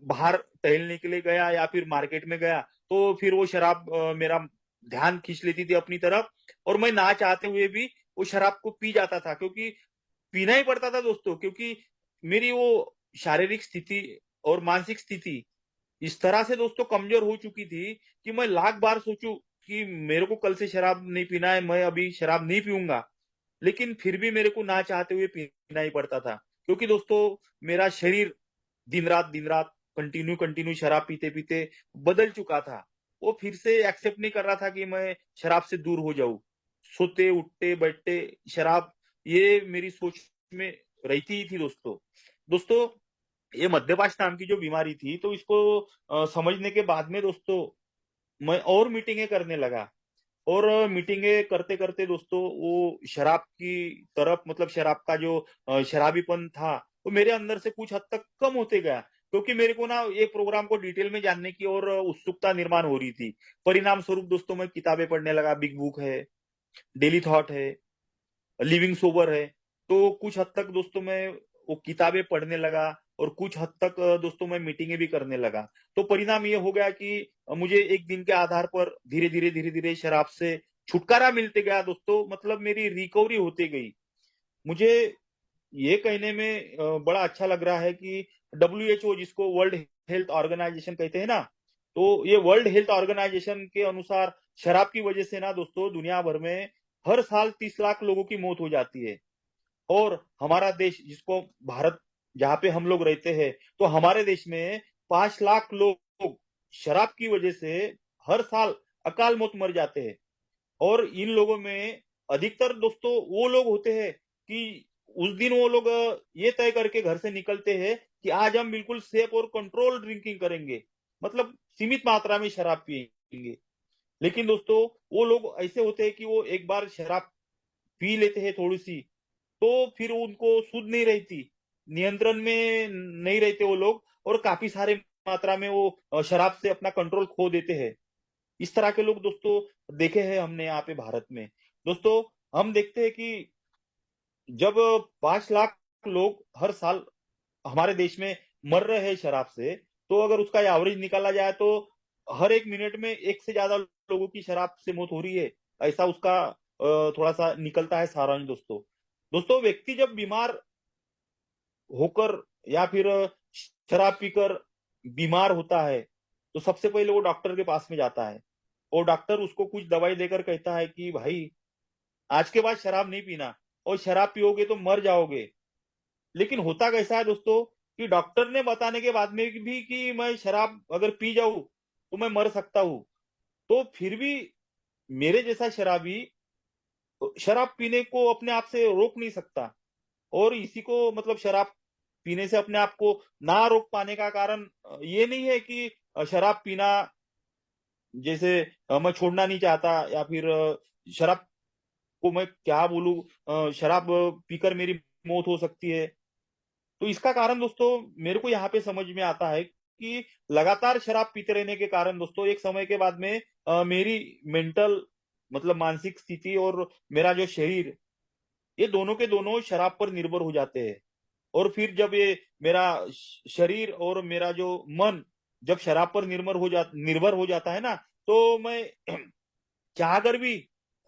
बाहर टहलने के लिए गया या फिर मार्केट में गया, तो फिर वो शराब मेरा ध्यान खींच लेती थी अपनी तरफ और मैं ना चाहते हुए भी वो शराब को पी जाता था, क्योंकि पीना ही पड़ता था दोस्तों, क्योंकि मेरी वो शारीरिक स्थिति और मानसिक स्थिति इस तरह से दोस्तों कमज़ोर हो चुकी थी कि मैं लाख बार सोचूँ कि मेरे को कल से शराब नहीं पीना है, मैं अभी शराब नहीं पीऊँगा। लेकिन फिर भी मेरे को ना चाहते हुए पीना ही पड़ता था। क्योंकि दोस्तों मेरा शरीर दिन-रात कंटिन्यू कंटिन्यू शराब पीते-पीते बदल चुका था। वो फिर से एक्सेप्ट नहीं कर रहा था कि मैं शराब से दूर हो जाऊँ। सोते, उठते, बैठते शराब, ये मेरी सोच में रहती ही थी दोस्तों। दोस्तों ये मध्यपाश नाम की जो बीमारी थी, तो इसको समझने के बाद में दोस्तों मैं और मीटिंगें करने लगा। और मीटिंगें करते-करते दोस्तों वो शराब की तरफ, मतलब शराब का जो शराबीपन था, वो मेरे अंदर से कुछ हद तक कम होते गया। क्योंकि मेरे को ना ये प्रोग्राम को डिटेल में जानने की और उत्सुकता निर्माण हो रही थी। परिणाम स्वरूप दोस्तों मैं किताबें पढ़ने लगा, बिग बुक है, डेली थॉट है, लिविंग सोबर है। तो कुछ हद तक दोस्तों मैं वो किताबें पढ़ने लगा और कुछ हद तक दोस्तों मैं मीटिंगें भी करने लगा। तो परिणाम ये हो गया कि मुझे एक दिन के आधार पर धीरे-धीरे शराब से छुटकारा मिलते गया दोस्तों, मतलब मेरी रिकवरी होती गई। मुझे ये कहने में बड़ा अच्छा लग रहा है कि डब्ल्यूएचओ, जिसको वर्ल्ड हेल्थ ऑर्गेनाइजेशन कहते हैं ना, तो ये वर्ल्ड हेल्थ ऑर्गेनाइजेशन के अनुसार शराब की वजह से ना दोस्तों दुनिया भर में हर साल 30 लाख लोगों की मौत हो जाती है। और हमारा देश, जिसको भारत, जहाँ पे हम लोग रहते हैं, तो हमारे देश में 5 लाख लोग शराब की वजह से हर साल अकाल मौत मर जाते हैं। और इन लोगों में अधिकतर दोस्तों वो लोग होते हैं कि उस दिन वो लोग ये तय करके घर से निकलते हैं कि आज हम बिल्कुल सेफ और कंट्रोल ड्रिंकिंग करेंगे, मतलब सीमित मात्रा में शराब पिएंगे। लेकिन दोस्तों वो लोग ऐसे होते हैं कि वो एक बार शराब पी लेते हैं थोड़ी सी, तो फिर उनको सुध नहीं रहती, नियंत्रण में नहीं रहते वो लोग और काफी सारे मात्रा में वो शराब से अपना कंट्रोल खो देते हैं। इस तरह के लोग दोस्तों देखे हैं हमने यहाँ पे भारत में। दोस्तों हम देखते हैं कि जब 5 लाख लोग हर साल हमारे देश में मर रहे हैं शराब से, तो अगर उसका एवरेज निकाला जाए तो हर 1 मिनट में 1 से ज़्यादा लोगों की शराब से मौत हो रही है। ऐसा उसका थोड़ा-सा निकलता है सारांश दोस्तों। दोस्तों व्यक्ति जब बीमार होकर या फिर शराब पीकर बीमार होता है, तो सबसे पहले वो डॉक्टर के पास में जाता है और डॉक्टर उसको कुछ दवाई देकर कहता है कि भाई आज के बाद शराब नहीं पीना और शराब पियोगे तो मर जाओगे। लेकिन होता कैसा है दोस्तों कि डॉक्टर ने बताने के बाद में भी कि मैं शराब अगर पी जाऊँ तो मैं मर सकता हूँ, तो फिर भी मेरे जैसा शराबी शराब पीने को अपने आप से रोक नहीं सकता। और इसी को मतलब शराब पीने से अपने आप को ना रोक पाने का कारण ये नहीं है कि शराब पीना जैसे मैं छोड़ना नहीं चाहता या फिर शराब को मैं क्या बोलूँ, शराब पीकर मेरी मौत हो सकती है। तो इसका कारण दोस्तों मेरे को यहाँ पे समझ में आता है कि लगातार शराब पीते रहने के कारण दोस्तों एक समय के बाद में मेरी मेंटल, मतलब मानसिक स्थिति और मेरा जो शरीर, ये दोनों के दोनों शराब पर निर्भर हो जाते हैं। और फिर जब ये मेरा शरीर और मेरा जो मन जब शराब पर निर्भर हो जाता है ना, तो मैं चाह कर भी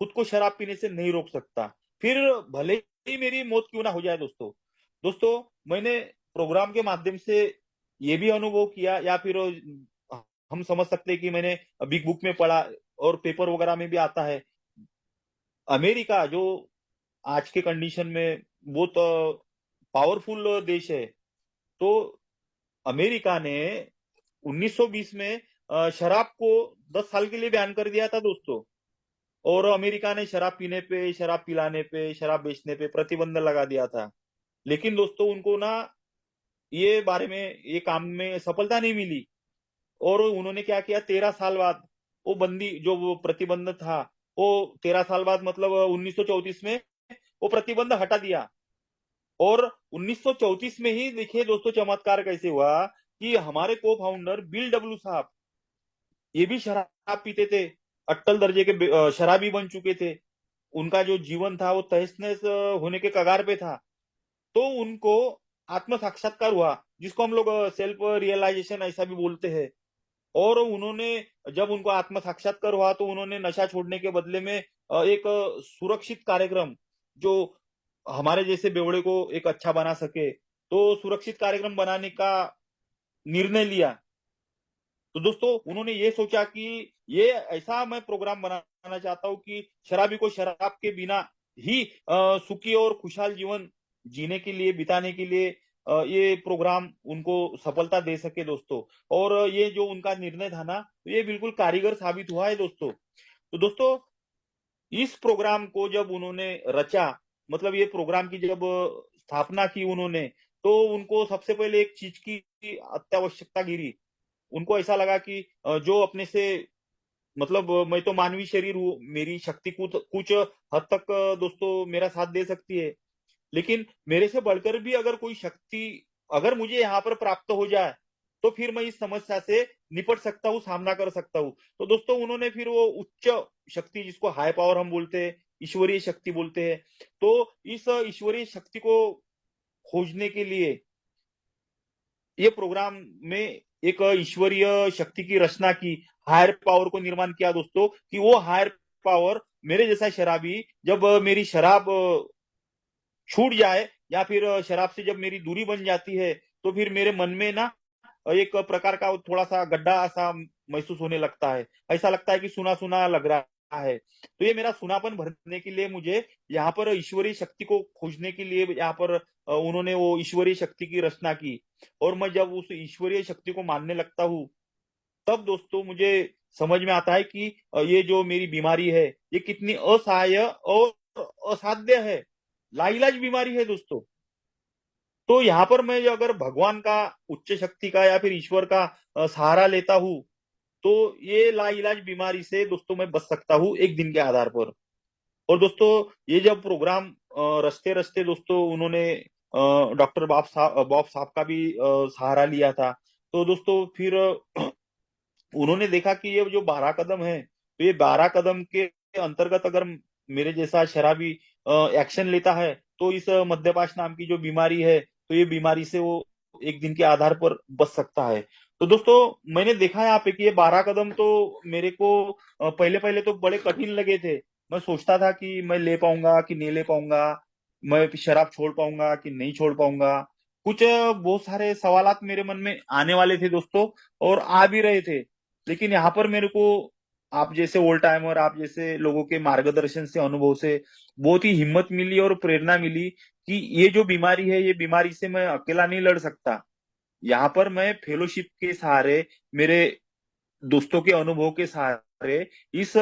खुद को शराब पीने से नहीं रोक सकता, फिर भले ही मेरी मौत क्यों ना हो जाए। दोस्तों दोस्तों मैंने प्रोग्राम के माध्यम से ये भी अनुभव किया, या फिर हम समझ सकते हैं कि मैंने बिग बुक में पढ़ा और पेपर वगैरह में भी आता है। अमेरिका जो आज के कंडीशन में बहुत पावरफुल देश है, तो अमेरिका ने 1920 में शराब को 10 साल के लिए बैन कर दिया था दोस्तों। और अमेरिका ने शराब पीने पे, शराब पिलाने पे, शराब बेचने पे प्रतिबंध लगा दिया था। लेकिन दोस्तों उनको ना ये बारे में, ये काम में सफलता नहीं मिली। और उन्होंने क्या किया, 13 साल बाद वो बंदी जो वो प्रतिबंध था, वो 13 साल बाद मतलब 1934 में वो प्रतिबंध हटा दिया। और 1934 में ही देखिए दोस्तों चमत्कार कैसे हुआ कि हमारे को फाउंडर बिल डब्ल्यू साहब ये भी शराब पीते थे, अट्टल दर्जे के शराबी बन चुके थे। उनका जो जीवन था वो तहस नहस होने के कगार पे था। तो उनको आत्म साक्षात्कार हुआ, जिसको हम लोग सेल्फ रियलाइजेशन ऐसा भी बोलते हैं। और उन्होंने, जब उनको आत्म साक्षात्कार हुआ, तो उन्होंने नशा छोड़ने के बदले में एक सुरक्षित कार्यक्रम, जो हमारे जैसे बेवड़े को एक अच्छा बना सके, तो सुरक्षित कार्यक्रम बनाने का निर्णय लिया। तो दोस्तों उन्होंने ये सोचा कि ये ऐसा मैं प्रोग्राम बनाना चाहता हूं कि शराबी को शराब के बिना ही सुखी और खुशहाल जीवन जीने के लिए, बिताने के लिए ये प्रोग्राम उनको सफलता दे सके दोस्तों। और ये जो उनका निर्णय था ना, तो ये बिल्कुल कारीगर साबित हुआ है दोस्तों। तो दोस्तों इस प्रोग्राम को जब उन्होंने रचा, मतलब ये प्रोग्राम की जब स्थापना की उन्होंने, तो उनको सबसे पहले एक चीज की अत्यावश्यकता गिरी। उनको ऐसा लगा कि जो अपने से, मतलब मैं तो मानवीय शरीर हूँ, मेरी शक्ति कुछ कुछ हद तक दोस्तों मेरा साथ दे सकती है। लेकिन मेरे से बढ़कर भी अगर कोई शक्ति अगर मुझे यहाँ पर प्राप्त हो जाए, तो फिर मैं इस समस्या से निपट सकता हूँ, सामना कर सकता हूँ। तो दोस्तों उन्होंने फिर वो उच्च शक्ति, जिसको हाई पावर हम बोलते हैं, ईश्वरीय शक्ति बोलते हैं, तो इस ईश्वरीय शक्ति को खोजने के लिए ये प्रोग्राम में एक ईश्वरीय शक्ति की रचना की, हायर पावर को निर्माण किया दोस्तों, कि वो हायर पावर मेरे जैसा शराबी जब मेरी शराब छूट जाए, या फिर शराब से जब मेरी दूरी बन जाती है, तो फिर मेरे मन में ना एक प्रकार का थोड़ा सा गड्ढा सा महसूस होने लगता है। ऐसा लगता है कि सुना सुना लग रहा है। तो ये मेरा सुनापन भरने के लिए मुझे यहाँ पर ईश्वरीय शक्ति को खोजने के लिए यहाँ पर उन्होंने वो ईश्वरीय शक्ति की रचना की। और मैं जब उस ईश्वरीय शक्ति को मानने लगता हूँ, तब दोस्तों मुझे समझ में आता है कि ये जो मेरी बीमारी है, ये कितनी असहाय और असाध्य है, लाइलाज बीमारी है दोस्तों। तो यहाँ पर मैं अगर भगवान का, उच्च शक्ति का, या फिर ईश्वर का सहारा लेता हूँ, तो ये लाइलाज बीमारी से दोस्तों मैं बच सकता हूँ एक दिन के आधार पर। और दोस्तों ये जब प्रोग्राम रचते रचते दोस्तों उन्होंने डॉक्टर बॉब साहब का भी सहारा लिया था। तो दोस्तों फिर उन्होंने देखा कि ये जो 12 कदम है, तो ये 12 कदम के अंतर्गत अगर मेरे जैसा शराबी एक्शन लेता है, तो इस मद्यपान नाम की जो बीमारी है, तो ये बीमारी से वो एक दिन के आधार पर बच सकता है। तो दोस्तों मैंने देखा यहाँ पे कि ये 12 कदम तो मेरे को पहले पहले तो बड़े कठिन लगे थे। मैं सोचता था कि मैं ले पाऊंगा कि नहीं ले पाऊंगा, मैं शराब छोड़ पाऊंगा कि नहीं छोड़ पाऊंगा। कुछ बहुत सारे सवालात मेरे मन में आने वाले थे दोस्तों, और आ भी रहे थे। लेकिन यहाँ पर मेरे को आप जैसे ओल्ड टाइमर, आप जैसे लोगों के मार्गदर्शन से, अनुभव से बहुत ही हिम्मत मिली और प्रेरणा मिली कि ये जो बीमारी है, ये बीमारी से मैं अकेला नहीं लड़ सकता। यहाँ पर मैं फेलोशिप के सहारे, मेरे दोस्तों के अनुभव के सहारे इस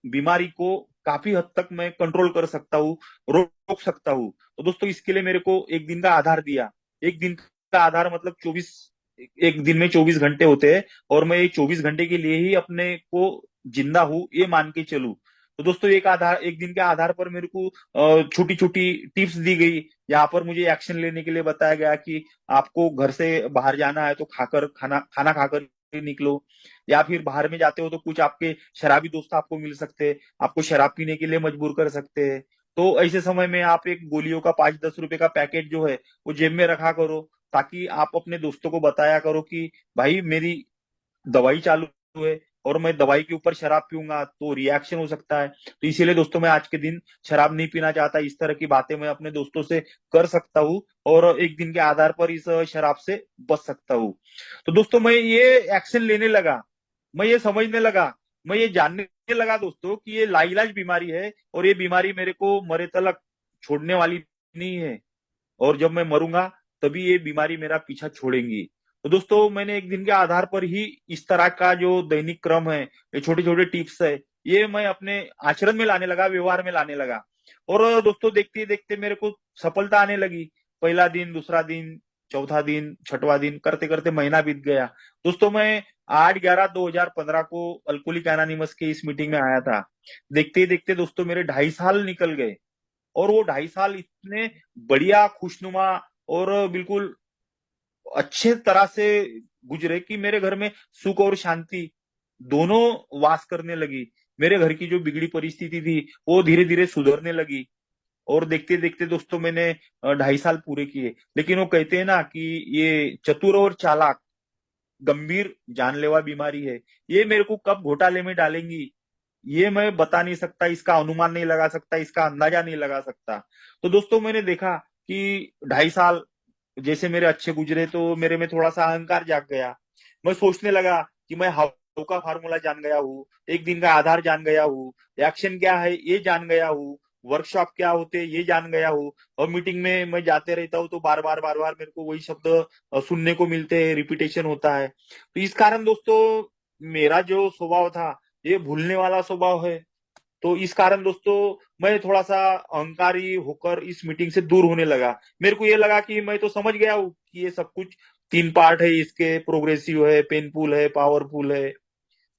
बीमारी को काफी हद तक मैं कंट्रोल कर सकता हूँ, रोक सकता हूँ। तो दोस्तों इसके लिए मेरे को एक दिन का आधार दिया। एक दिन का आधार मतलब 24, एक दिन में 24 घंटे होते हैं, और मैं ये 24 घंटे के लिए ही अपने को जिंदा हूँ ये मान के चलूं। तो दोस्तों एक दिन के आधार पर मेरे को छोटी छोटी टिप्स दी गई। यहाँ पर मुझे एक्शन लेने के लिए बताया गया कि आपको घर से बाहर जाना है तो खाना खाकर ही निकलो, या फिर बाहर में जाते हो तो कुछ आपके शराबी दोस्त आपको मिल सकते हैं, आपको शराब पीने के लिए मजबूर कर सकते हैं। तो ऐसे समय में आप एक गोलियों का 5-10 रुपए का पैकेट जो है वो जेब में रखा करो, ताकि आप अपने दोस्तों को बताया करो कि भाई मेरी दवाई चालू है और मैं दवाई के ऊपर शराब पीऊंगा तो रिएक्शन हो सकता है। तो इसीलिए दोस्तों मैं आज के दिन शराब नहीं पीना चाहता। इस तरह की बातें मैं अपने दोस्तों से कर सकता हूँ और एक दिन के आधार पर इस शराब से बच सकता हूँ। तो दोस्तों मैं ये एक्शन लेने लगा, मैं ये समझने लगा, मैं ये जानने लगा दोस्तों कि ये लाइलाज बीमारी है और ये बीमारी मेरे को मरे तलक छोड़ने वाली नहीं है, और जब मैं मरूंगा तभी ये बीमारी मेरा पीछा छोड़ेंगी। तो दोस्तों मैंने एक दिन के आधार पर ही इस तरह का जो दैनिक क्रम है, ये छोटे छोटे टिप्स है, ये मैं अपने आचरण में लाने लगा, व्यवहार में लाने लगा। और दोस्तों देखते देखते मेरे को सफलता आने लगी। पहला दिन, दूसरा दिन, चौथा दिन, छठवां दिन, करते करते महीना बीत गया। दोस्तों मैं 8/11/2015 को अल्कोहलिक एनोनिमस के इस मीटिंग में आया था। देखते ही देखते दोस्तों मेरे 2.5 साल निकल गए, और वो 2.5 साल इतने बढ़िया, खुशनुमा और बिल्कुल अच्छे तरह से गुजरे कि मेरे घर में सुख और शांति दोनों वास करने लगी। मेरे घर की जो बिगड़ी परिस्थिति थी वो धीरे धीरे सुधरने लगी। और देखते देखते दोस्तों मैंने 2.5 साल पूरे किए। लेकिन वो कहते हैं ना कि ये चतुर और चालाक, गंभीर, जानलेवा बीमारी है, ये मेरे को कब घोटाले में डालेंगी ये मैं बता नहीं सकता, इसका अनुमान नहीं लगा सकता, इसका अंदाजा नहीं लगा सकता। तो दोस्तों मैंने देखा कि 2.5 साल जैसे मेरे अच्छे गुजरे तो मेरे में थोड़ा सा अहंकार जाग गया। मैं सोचने लगा कि मैं हाउ का फार्मूला जान गया हूँ, एक दिन का आधार जान गया हूँ, एक्शन क्या है ये जान गया हूँ, वर्कशॉप क्या होते हैं ये जान गया हूँ। और मीटिंग में मैं जाते रहता हूँ तो बार बार मेरे को वही शब्द सुनने को मिलते हैं, रिपीटेशन होता है। तो इस कारण दोस्तों मेरा जो स्वभाव था ये भूलने वाला स्वभाव है। तो इस कारण दोस्तों मैं थोड़ा सा अहंकारी होकर इस मीटिंग से दूर होने लगा। मेरे को ये लगा कि मैं तो समझ गया हूँ कि ये सब कुछ 3 पार्ट है इसके, प्रोग्रेसिव है, पेनफुल है, पावरफुल है,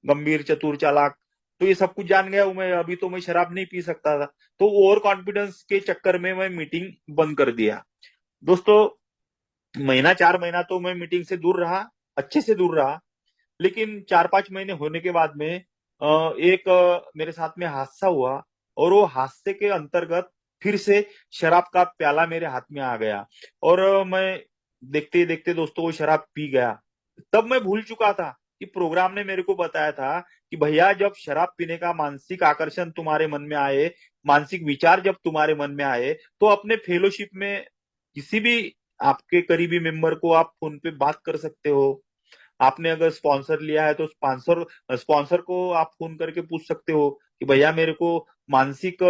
गंभीर, चतुर, चालाक। तो ये सब कुछ जान गया हूं मैं, अभी तो मैं शराब नहीं पी सकता था। तो ओवर कॉन्फिडेंस के चक्कर में मैं मीटिंग बंद कर दिया। दोस्तों महीना, 4 महीना तो मैं मीटिंग से दूर रहा, अच्छे से दूर रहा। लेकिन 4-5 महीने होने के बाद में एक मेरे साथ में हादसा हुआ, और वो हादसे के अंतर्गत फिर से शराब का प्याला मेरे हाथ में आ गया। और मैं देखते ही देखते दोस्तों वो शराब पी गया। तब मैं भूल चुका था कि प्रोग्राम ने मेरे को बताया था कि भैया जब शराब पीने का मानसिक आकर्षण तुम्हारे मन में आए, मानसिक विचार जब तुम्हारे मन में आए, तो अपने फेलोशिप में किसी भी आपके करीबी मेंबर को आप फोन पे बात कर सकते हो। आपने अगर स्पॉन्सर लिया है तो स्पॉन्सर स्पॉन्सर को आप फोन करके पूछ सकते हो कि भैया मेरे को मानसिक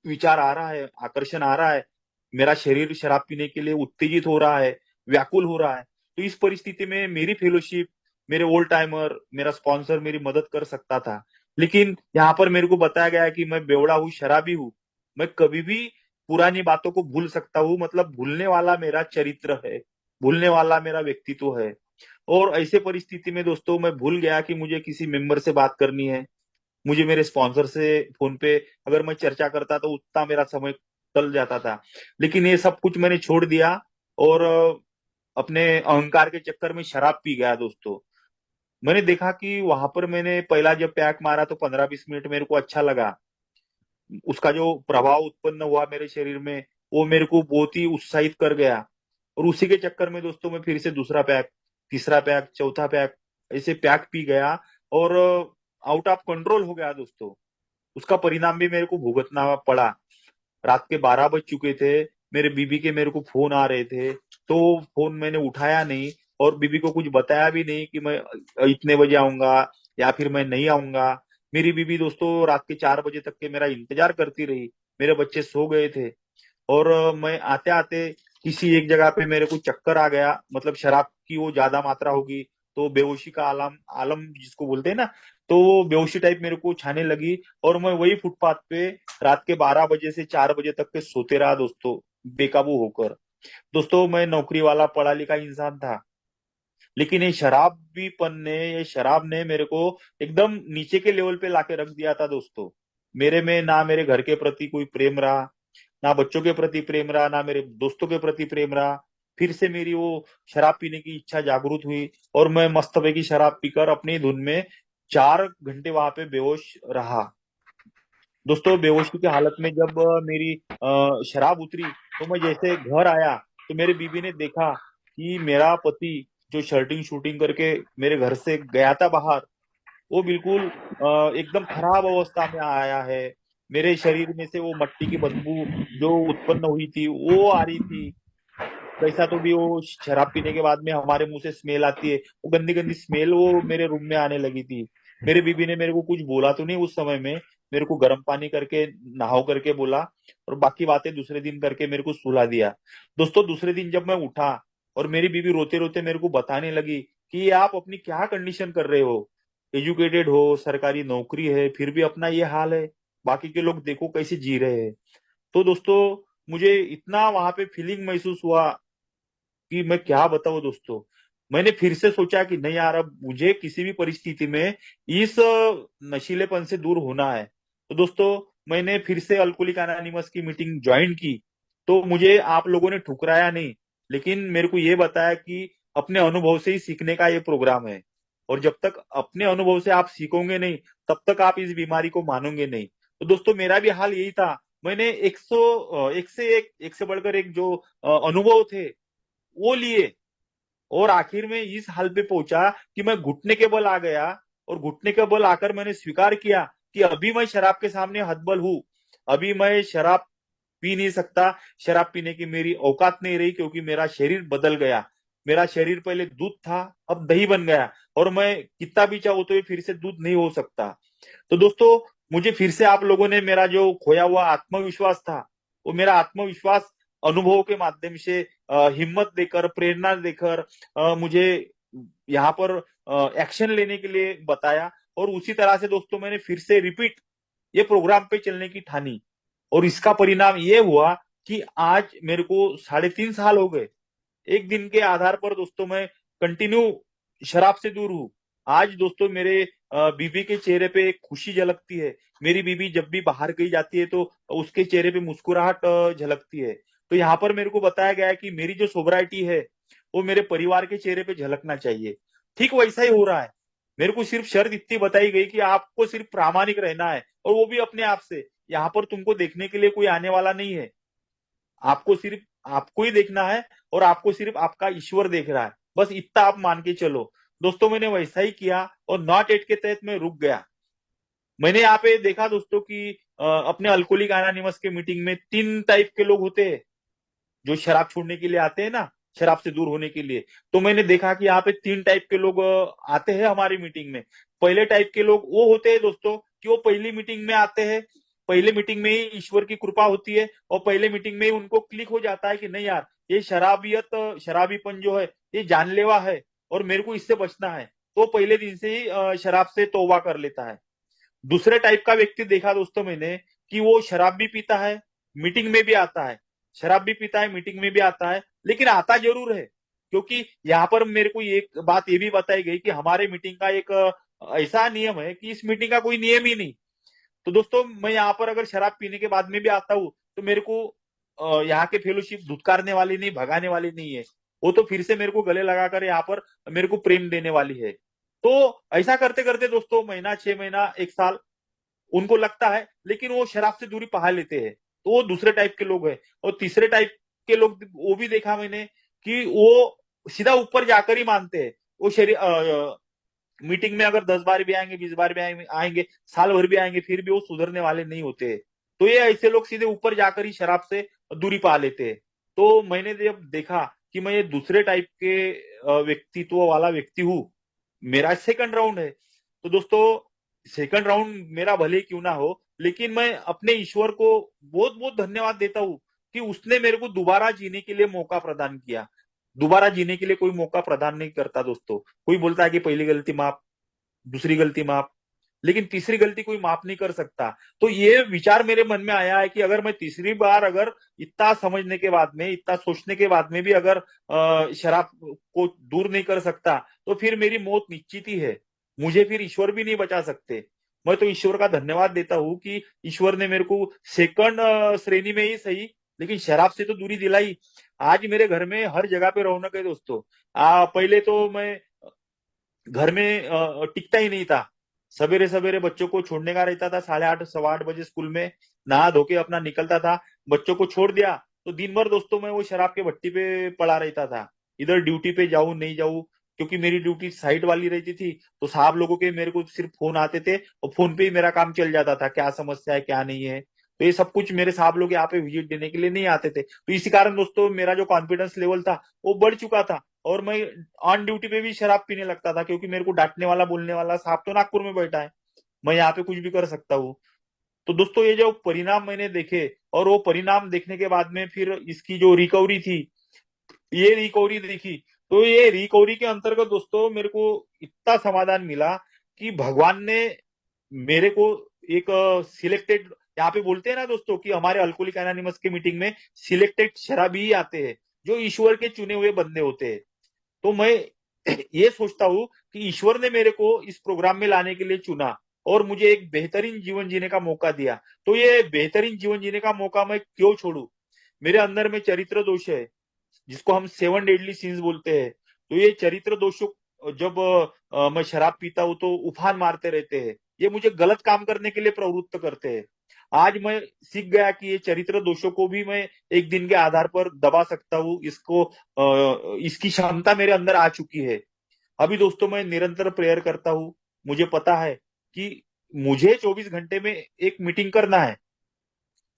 विचार आ रहा है, आकर्षण आ रहा है, मेरा शरीर शराब पीने के लिए उत्तेजित हो रहा है, व्याकुल हो रहा है। तो इस परिस्थिति में मेरी फेलोशिप, मेरे ओल्ड टाइमर, मेरा स्पॉन्सर मेरी मदद कर सकता था। लेकिन यहाँ पर मेरे को बताया गया है कि मैं बेवड़ा हूँ, शराबी हूँ, मैं कभी भी पुरानी बातों को भूल सकता हूँ, मतलब भूलने वाला मेरा चरित्र है, भूलने वाला मेरा व्यक्तित्व है। और ऐसे परिस्थिति में दोस्तों मैं भूल गया कि मुझे किसी मेंबर से बात करनी है, मुझे मेरे स्पॉन्सर से फोन पे अगर मैं चर्चा करता तो उतना मेरा समय टल जाता था। लेकिन ये सब कुछ मैंने छोड़ दिया और अपने अहंकार के चक्कर में शराब पी गया दोस्तों। मैंने देखा कि वहां पर मैंने पहला जब पैक मारा तो 15-20 मिनट मेरे को अच्छा लगा, उसका जो प्रभाव उत्पन्न हुआ मेरे शरीर में वो मेरे को बहुत ही उत्साहित कर गया। और उसी के चक्कर में दोस्तों मैं फिर से दूसरा पैक, तीसरा पैक, चौथा पैक, ऐसे पैक पी गया और आउट ऑफ कंट्रोल हो गया दोस्तों। उसका परिणाम भी मेरे को भुगतना पड़ा। रात के 12 बज चुके थे, मेरे बीबी के मेरे को फोन आ रहे थे, तो फोन मैंने उठाया नहीं और बीबी को कुछ बताया भी नहीं कि मैं इतने बजे आऊंगा या फिर मैं नहीं आऊंगा। मेरी बीबी दोस्तों रात के 4 बजे तक के मेरा इंतजार करती रही। मेरे बच्चे सो गए थे और मैं आते आते किसी एक जगह पे मेरे को चक्कर आ गया, मतलब शराब की वो ज्यादा मात्रा होगी तो बेहोशी का आलम आलम जिसको बोलते हैं ना, तो वो बेहोशी टाइप मेरे को छाने लगी। और मैं वही फुटपाथ पे रात के 12 बजे से 4 बजे तक के सोते रहा दोस्तों, बेकाबू होकर। दोस्तों मैं नौकरी वाला पढ़ा लिखा इंसान था, लेकिन ये शराब ने मेरे को एकदम नीचे के लेवल पे लाके रख दिया था दोस्तों। मेरे में ना मेरे घर के प्रति कोई प्रेम रहा, ना बच्चों के प्रति प्रेम रहा, ना मेरे दोस्तों के प्रति प्रेम रहा। फिर से मेरी वो शराब पीने की इच्छा जागृत हुई और मैं मस्त की शराब पीकर अपनी धुन में 4 घंटे वहां पे बेहोश रहा। दोस्तों बेहोशी की हालत में जब मेरी शराब उतरी, तो मैं जैसे घर आया तो मेरी बीवी ने देखा कि मेरा पति जो शर्टिंग शूटिंग करके मेरे घर से गया था बाहर, वो बिल्कुल एकदम खराब अवस्था में आया है। मेरे शरीर में से वो मट्टी की बदबू जो उत्पन्न हुई थी वो आ रही थी। कैसा तो भी वो शराब पीने के बाद में हमारे मुंह से स्मेल आती है, वो गंदी गंदी स्मेल वो मेरे रूम में आने लगी थी। मेरी बीबी ने मेरे को कुछ बोला तो नहीं उस समय में, मेरे को गर्म पानी करके नहाओ करके बोला, और बाकी बातें दूसरे दिन करके मेरे को सुला दिया। दोस्तों दूसरे दिन जब मैं उठा और मेरी बीबी रोते रोते मेरे को बताने लगी कि ये आप अपनी क्या कंडीशन कर रहे हो, एजुकेटेड हो, सरकारी नौकरी है, फिर भी अपना ये हाल है, बाकी के लोग देखो कैसे जी रहे हैं। तो दोस्तों मुझे इतना वहां पे फीलिंग महसूस हुआ कि मैं क्या बताऊं दोस्तों। मैंने फिर से सोचा कि नहीं यार, अब मुझे किसी भी परिस्थिति में इस नशीलेपन से दूर होना है। तो दोस्तों मैंने फिर से अल्कोहलिक एनोनिमस की मीटिंग ज्वाइन की। तो मुझे आप लोगों ने ठुकराया नहीं, लेकिन मेरे को ये बताया कि अपने अनुभव से ही सीखने का ये प्रोग्राम है, और जब तक अपने अनुभव से आप सीखोगे नहीं तब तक आप इस बीमारी को मानोगे नहीं। तो दोस्तों मेरा भी हाल यही था। मैंने एक से बढ़कर एक जो अनुभव थे वो लिए, और आखिर में इस हाल पे पहुंचा कि मैं घुटने के बल आ गया, और घुटने के बल आकर मैंने स्वीकार किया कि अभी मैं शराब के सामने हतबल हूं। अभी मैं शराब पी नहीं सकता, शराब पीने की मेरी औकात नहीं रही, क्योंकि मेरा शरीर बदल गया। मेरा शरीर पहले दूध था, अब दही बन गया, और मैं कितना भी चाहूं तो ये फिर से दूध नहीं हो सकता। तो दोस्तों मुझे फिर से आप लोगों ने मेरा जो खोया हुआ आत्मविश्वास था, वो मेरा आत्मविश्वास अनुभव के माध्यम से हिम्मत देकर, प्रेरणा देकर मुझे यहाँ पर एक्शन लेने के लिए बताया। और उसी तरह से दोस्तों मैंने फिर से रिपीट ये प्रोग्राम पे चलने की ठानी, और इसका परिणाम ये हुआ कि आज मेरे को 3.5 साल हो गए। एक दिन के आधार पर दोस्तों मैं कंटिन्यू शराब से दूर हूँ। आज दोस्तों मेरे बीबी के चेहरे पे एक खुशी झलकती है। मेरी बीबी जब भी बाहर कहीं जाती है तो उसके चेहरे पे मुस्कुराहट झलकती है। तो यहाँ पर मेरे को बताया गया है कि मेरी जो सोबराइटी है वो मेरे परिवार के चेहरे पे झलकना चाहिए। ठीक वैसा ही हो रहा है। मेरे को सिर्फ शर्त इतनी बताई गई कि आपको सिर्फ प्रामाणिक रहना है, और वो भी अपने आप से। यहाँ पर तुमको देखने के लिए कोई आने वाला नहीं है, आपको सिर्फ आपको ही देखना है, और आपको सिर्फ आपका ईश्वर देख रहा है, बस इतना आप मान के चलो। दोस्तों मैंने वैसा ही किया, और नॉट एट के तहत मैं रुक गया। मैंने यहाँ पे देखा दोस्तों कि अपने अल्कोहलिक एनोनिमस के मीटिंग में 3 टाइप के लोग होते हैं जो शराब छोड़ने के लिए आते हैं ना, शराब से दूर होने के लिए। तो मैंने देखा कि यहाँ पे 3 टाइप के लोग आते हैं हमारी मीटिंग में। पहले टाइप के लोग वो होते हैं दोस्तों कि वो पहली मीटिंग में आते हैं, पहले मीटिंग में ही ईश्वर की कृपा होती है, और पहले मीटिंग में ही उनको क्लिक हो जाता है कि नहीं यार, ये शराबीपन जो है ये जानलेवा है, और मेरे को इससे बचना है। तो पहले दिन से ही शराब से तौबा कर लेता है। दूसरे टाइप का व्यक्ति देखा दोस्तों मैंने कि वो शराब भी पीता है, मीटिंग में भी आता है, शराब भी पीता है, मीटिंग में भी आता है, लेकिन आता जरूर है। क्योंकि यहाँ पर मेरे को एक बात ये भी बताई गई कि हमारे मीटिंग का एक ऐसा नियम है कि इस मीटिंग का कोई नियम ही नहीं। तो दोस्तों मैं यहाँ पर अगर शराब पीने के बाद में भी आता हूँ तो मेरे को यहाँ के फेलोशिप धुतकारने वाली नहीं, भगाने वाली नहीं है। वो तो फिर से मेरे को गले लगाकर यहाँ पर मेरे को प्रेम देने वाली है। तो ऐसा करते करते दोस्तों महीना, 6 महीना, 1 साल उनको लगता है, लेकिन वो शराब से दूरी पा लेते हैं। तो वो दूसरे टाइप के लोग हैं। और तीसरे टाइप के लोग वो भी देखा मैंने कि वो सीधा ऊपर जाकर ही मानते हैं। वो शरीर मीटिंग में अगर 10 बार भी आएंगे, 20 बार भी आएंगे, साल भर भी आएंगे, फिर भी वो सुधरने वाले नहीं होते। तो ये ऐसे लोग सीधे ऊपर जाकर ही शराब से दूरी पा लेते हैं। तो मैंने जब देखा कि मैं ये दूसरे टाइप के व्यक्तित्व वाला व्यक्ति हूँ, मेरा सेकंड राउंड है। तो दोस्तों सेकंड राउंड मेरा भले क्यों ना हो, लेकिन मैं अपने ईश्वर को बहुत बहुत धन्यवाद देता हूँ कि उसने मेरे को दोबारा जीने के लिए मौका प्रदान किया। दोबारा जीने के लिए कोई मौका प्रदान नहीं करता दोस्तों। कोई बोलता है कि पहली गलती माफ, दूसरी गलती माफ, लेकिन तीसरी गलती कोई माफ नहीं कर सकता। तो ये विचार मेरे मन में आया है कि अगर मैं तीसरी बार, अगर इतना समझने के बाद में, इतना सोचने के बाद में भी अगर शराब को दूर नहीं कर सकता, तो फिर मेरी मौत निश्चित ही है। मुझे फिर ईश्वर भी नहीं बचा सकते। मैं तो ईश्वर का धन्यवाद देता हूँ कि ईश्वर ने मेरे को सेकंड श्रेणी में ही सही, लेकिन शराब से तो दूरी दिलाई। आज मेरे घर में हर जगह पे रौनक है दोस्तों। पहले तो मैं घर में टिकता ही नहीं था। सवेरे सवेरे बच्चों को छोड़ने का रहता था, 8:30 8:15 बजे स्कूल में, नहा धो के अपना निकलता था, बच्चों को छोड़ दिया तो दिन भर दोस्तों मैं वो शराब के भट्टी पे पड़ा रहता था। इधर ड्यूटी पे जाऊं नहीं जाऊं, क्योंकि मेरी ड्यूटी साइट वाली रहती थी, तो साहब लोगों के मेरे को सिर्फ फोन आते थे और फोन पे ही मेरा काम चल जाता था, क्या समस्या है क्या नहीं है। तो ये सब कुछ मेरे साहब लोग यहाँ पे विजिट देने के लिए नहीं आते थे, तो इसी कारण दोस्तों मेरा जो कॉन्फिडेंस लेवल था वो बढ़ चुका था। और मैं ऑन ड्यूटी पे भी शराब पीने लगता था, क्योंकि मेरे को डांटने वाला बोलने वाला साहब तो नागपुर में बैठा है, मैं यहाँ पे कुछ भी कर सकता हूँ। तो दोस्तों ये जो परिणाम मैंने देखे, और वो परिणाम देखने के बाद में फिर इसकी जो रिकवरी थी, ये रिकवरी देखी, तो ये रिकवरी के अंतर्गत दोस्तों मेरे को इतना समाधान मिला कि भगवान ने मेरे को एक सिलेक्टेड, यहाँ पे बोलते हैं ना दोस्तों कि हमारे अल्कोहलिक एनोनिमस की मीटिंग में सिलेक्टेड शराबी ही आते हैं, जो ईश्वर के चुने हुए बंदे होते हैं। तो मैं ये सोचता हूँ कि ईश्वर ने मेरे को इस प्रोग्राम में लाने के लिए चुना और मुझे एक बेहतरीन जीवन जीने का मौका दिया। तो ये बेहतरीन जीवन जीने का मौका मैं क्यों छोड़ू? मेरे अंदर में चरित्र दोष है, जिसको हम 7 डेडली सिंस बोलते हैं। तो ये चरित्र दोषों, जब मैं शराब पीता हूँ तो उफान मारते रहते हैं, ये मुझे गलत काम करने के लिए प्रवृत्त करते हैं। आज मैं सीख गया कि ये चरित्र दोषों को भी मैं एक दिन के आधार पर दबा सकता हूँ, इसको इसकी क्षमता मेरे अंदर आ चुकी है। अभी दोस्तों मैं निरंतर प्रेयर करता हूँ, मुझे पता है कि मुझे 24 घंटे में एक मीटिंग करना है।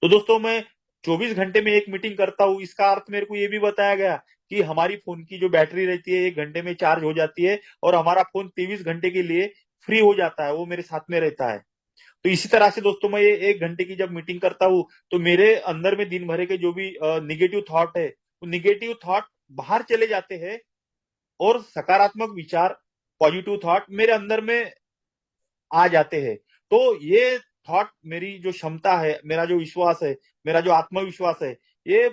तो दोस्तों मैं 24 घंटे में एक मीटिंग करता हूँ, इसका अर्थ मेरे को ये भी बताया गया कि हमारी फोन की जो बैटरी रहती है 1 घंटे में चार्ज हो जाती है, और हमारा फोन 23 घंटे के लिए फ्री हो जाता है, वो मेरे साथ में रहता है। तो इसी तरह से दोस्तों मैं ये 1 घंटे की जब मीटिंग करता हूँ, तो मेरे अंदर में दिन भर के जो भी निगेटिव थॉट है, वो निगेटिव थॉट बाहर चले जाते हैं, और सकारात्मक विचार, पॉजिटिव थॉट मेरे अंदर में आ जाते हैं। तो ये थॉट, मेरी जो क्षमता है, मेरा जो विश्वास है, मेरा जो आत्मविश्वास है, ये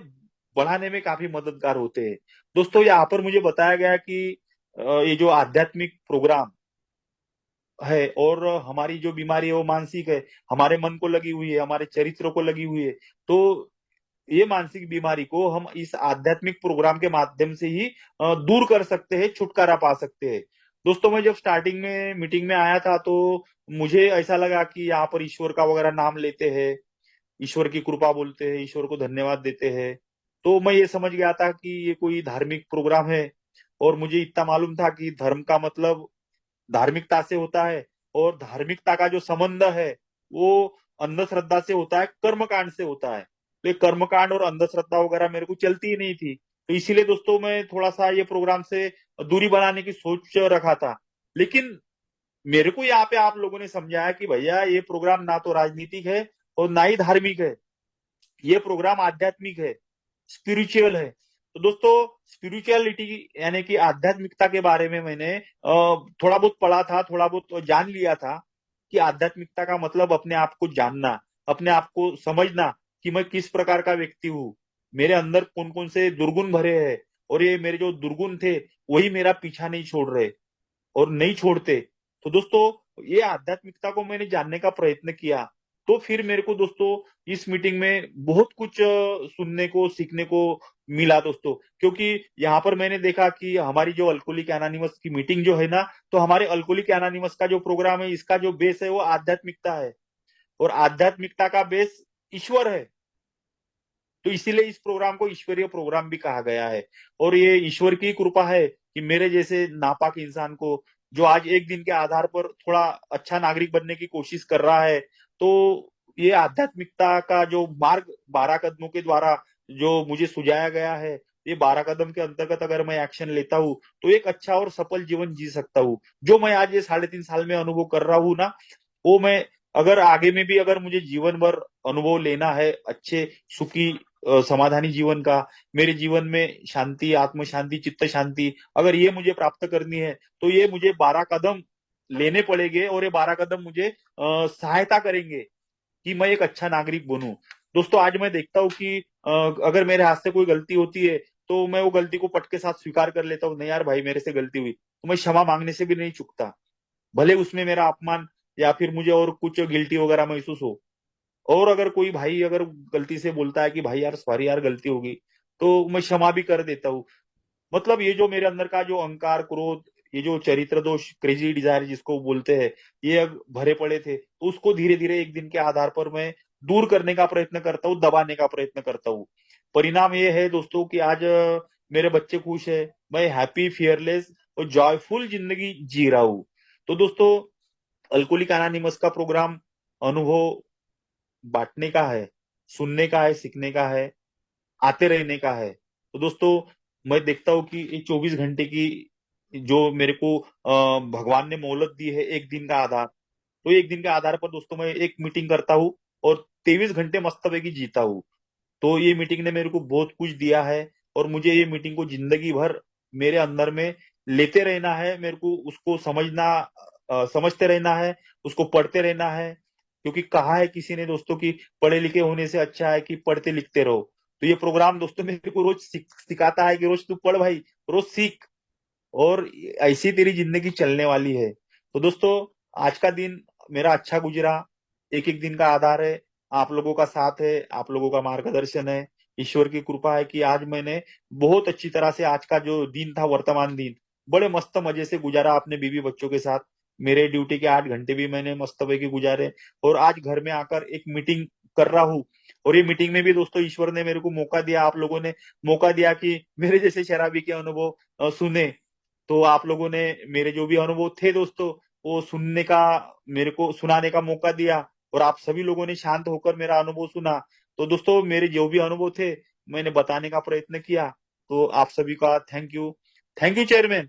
बढ़ाने में काफी मददगार होते हैं। दोस्तों यहाँ पर मुझे बताया गया कि ये जो आध्यात्मिक प्रोग्राम है, और हमारी जो बीमारी है वो मानसिक है, हमारे मन को लगी हुई है, हमारे चरित्र को लगी हुई है। तो ये मानसिक बीमारी को हम इस आध्यात्मिक प्रोग्राम के माध्यम से ही दूर कर सकते हैं, छुटकारा पा सकते हैं। दोस्तों मैं जब स्टार्टिंग में मीटिंग में आया था, तो मुझे ऐसा लगा कि यहाँ पर ईश्वर का वगैरह नाम लेते हैं, ईश्वर की कृपा बोलते हैं, ईश्वर को धन्यवाद देते हैं। तो मैं ये समझ गया था कि ये कोई धार्मिक प्रोग्राम है, और मुझे इतना मालूम था कि धर्म का मतलब धार्मिकता से होता है, और धार्मिकता का जो संबंध है वो अंधश्रद्धा से होता है, कर्मकांड से होता है। तो ये कर्मकांड और अंधश्रद्धा वगैरह मेरे को चलती ही नहीं थी, तो इसीलिए दोस्तों मैं थोड़ा सा ये प्रोग्राम से दूरी बनाने की सोच रखा था। लेकिन मेरे को यहाँ पे आप लोगों ने समझाया कि भैया ये प्रोग्राम ना तो राजनीतिक है और ना ही धार्मिक है, ये प्रोग्राम आध्यात्मिक है, स्पिरिचुअल है। तो दोस्तों स्पिरिचुअलिटी यानी कि आध्यात्मिकता के बारे में मैंने थोड़ा बहुत पढ़ा था, थोड़ा बहुत जान लिया था कि आध्यात्मिकता का मतलब अपने आप को जानना, अपने आप को समझना कि मैं किस प्रकार का व्यक्ति हूँ, मेरे अंदर कौन कौन से दुर्गुण भरे हैं, और ये मेरे जो दुर्गुण थे वही मेरा पीछा नहीं छोड़ रहे और नहीं छोड़ते। तो दोस्तों ये आध्यात्मिकता को मैंने जानने का प्रयत्न किया, तो फिर मेरे को दोस्तों इस मीटिंग में बहुत कुछ सुनने को सीखने को मिला दोस्तों। क्योंकि यहाँ पर मैंने देखा कि हमारी जो अल्कोहलिक एनोनिमस की मीटिंग जो है ना, तो हमारे अल्कोहलिक एनोनिमस का जो प्रोग्राम है, इसका जो बेस है वो आध्यात्मिकता है, और आध्यात्मिकता का बेस ईश्वर है। तो इसीलिए इस प्रोग्राम को ईश्वरीय प्रोग्राम भी कहा गया है। और ये ईश्वर की कृपा है कि मेरे जैसे नापाक इंसान को, जो आज एक दिन के आधार पर थोड़ा अच्छा नागरिक बनने की कोशिश कर रहा है, तो ये आध्यात्मिकता का जो मार्ग 12 कदमों के द्वारा जो मुझे सुझाया गया है, ये 12 कदम के अंतर्गत अगर मैं एक्शन लेता हूँ तो एक अच्छा और सफल जीवन जी सकता हूँ। जो मैं आज ये 3.5 साल में अनुभव कर रहा हूँ ना, वो मैं अगर आगे में भी अगर मुझे जीवन भर अनुभव लेना है, अच्छे सुखी समाधानी जीवन का, मेरे जीवन में शांति, आत्म शांति, चित्त शांति, अगर ये मुझे प्राप्त करनी है, तो ये मुझे 12 कदम लेने पड़ेंगे, और ये 12 कदम मुझे सहायता करेंगे कि मैं एक अच्छा नागरिक बनूं। दोस्तों आज मैं देखता हूँ कि अगर मेरे हाथ से कोई गलती होती है, तो मैं वो गलती को पट के साथ स्वीकार कर लेता हूँ, नहीं यार भाई मेरे से गलती हुई, तो मैं क्षमा मांगने से भी नहीं चूकता, भले उसमें मेरा अपमान या फिर मुझे और कुछ गिल्टी वगैरह महसूस हो। और अगर कोई भाई अगर गलती से बोलता है कि भाई यार सॉरी यार गलती होगी, तो मैं क्षमा भी कर देता हूँ। मतलब ये जो मेरे अंदर का जो अहंकार, क्रोध, ये जो चरित्र दोष, क्रेजी डिजायर जिसको बोलते हैं, ये अब भरे पड़े थे, तो उसको धीरे धीरे एक दिन के आधार पर मैं दूर करने का प्रयत्न करता हूँ, दबाने का प्रयत्न करता हूँ। परिणाम ये है दोस्तों कि आज मेरे बच्चे खुश है, मैं हैप्पी, फियरलेस और जॉयफुल जिंदगी जी रहा हूँ। तो दोस्तों, अल्कोहलिक एनोनिमस का प्रोग्राम अनुभव बांटने का है, सुनने का है, सीखने का है, आते रहने का है। तो दोस्तों, मैं देखता हूँ कि ये 24 घंटे की जो मेरे को भगवान ने मोहलत दी है एक दिन का आधार, तो एक दिन के आधार पर दोस्तों मैं एक मीटिंग करता हूँ और 23 घंटे मस्तपैकी जीता हूँ। तो ये मीटिंग ने मेरे को बहुत कुछ दिया है और मुझे ये मीटिंग को जिंदगी भर मेरे अंदर में लेते रहना है। मेरे को उसको समझते रहना है, उसको पढ़ते रहना है। क्योंकि कहा है किसी ने दोस्तों कि पढ़े लिखे होने से अच्छा है कि पढ़ते लिखते रहो। तो ये प्रोग्राम दोस्तों मेरे को रोज सिखाता है कि रोज तू पढ़ भाई, रोज सीख, और ऐसी तेरी जिंदगी चलने वाली है। तो दोस्तों, आज का दिन मेरा अच्छा गुजरा, एक एक दिन का आधार है, आप लोगों का साथ है, आप लोगों का मार्गदर्शन है, ईश्वर की कृपा है कि आज मैंने बहुत अच्छी तरह से आज का जो दिन था, वर्तमान दिन, बड़े मस्त मजे से गुजारा अपने बीवी बच्चों के साथ। मेरे ड्यूटी के 8 घंटे भी मैंने मस्त पैकी गुजारे, और आज घर में आकर एक मीटिंग कर रहा हूँ। और ये मीटिंग में भी दोस्तों ईश्वर ने मेरे को मौका दिया, आप लोगों ने मौका दिया कि मेरे जैसे शराबी के अनुभव सुने। तो आप लोगों ने मेरे जो भी अनुभव थे दोस्तों, वो सुनने का, मेरे को सुनाने का मौका दिया, और आप सभी लोगों ने शांत होकर मेरा अनुभव सुना। तो दोस्तों, मेरे जो भी अनुभव थे मैंने बताने का प्रयत्न किया। तो आप सभी का thank you. Thank you chairman.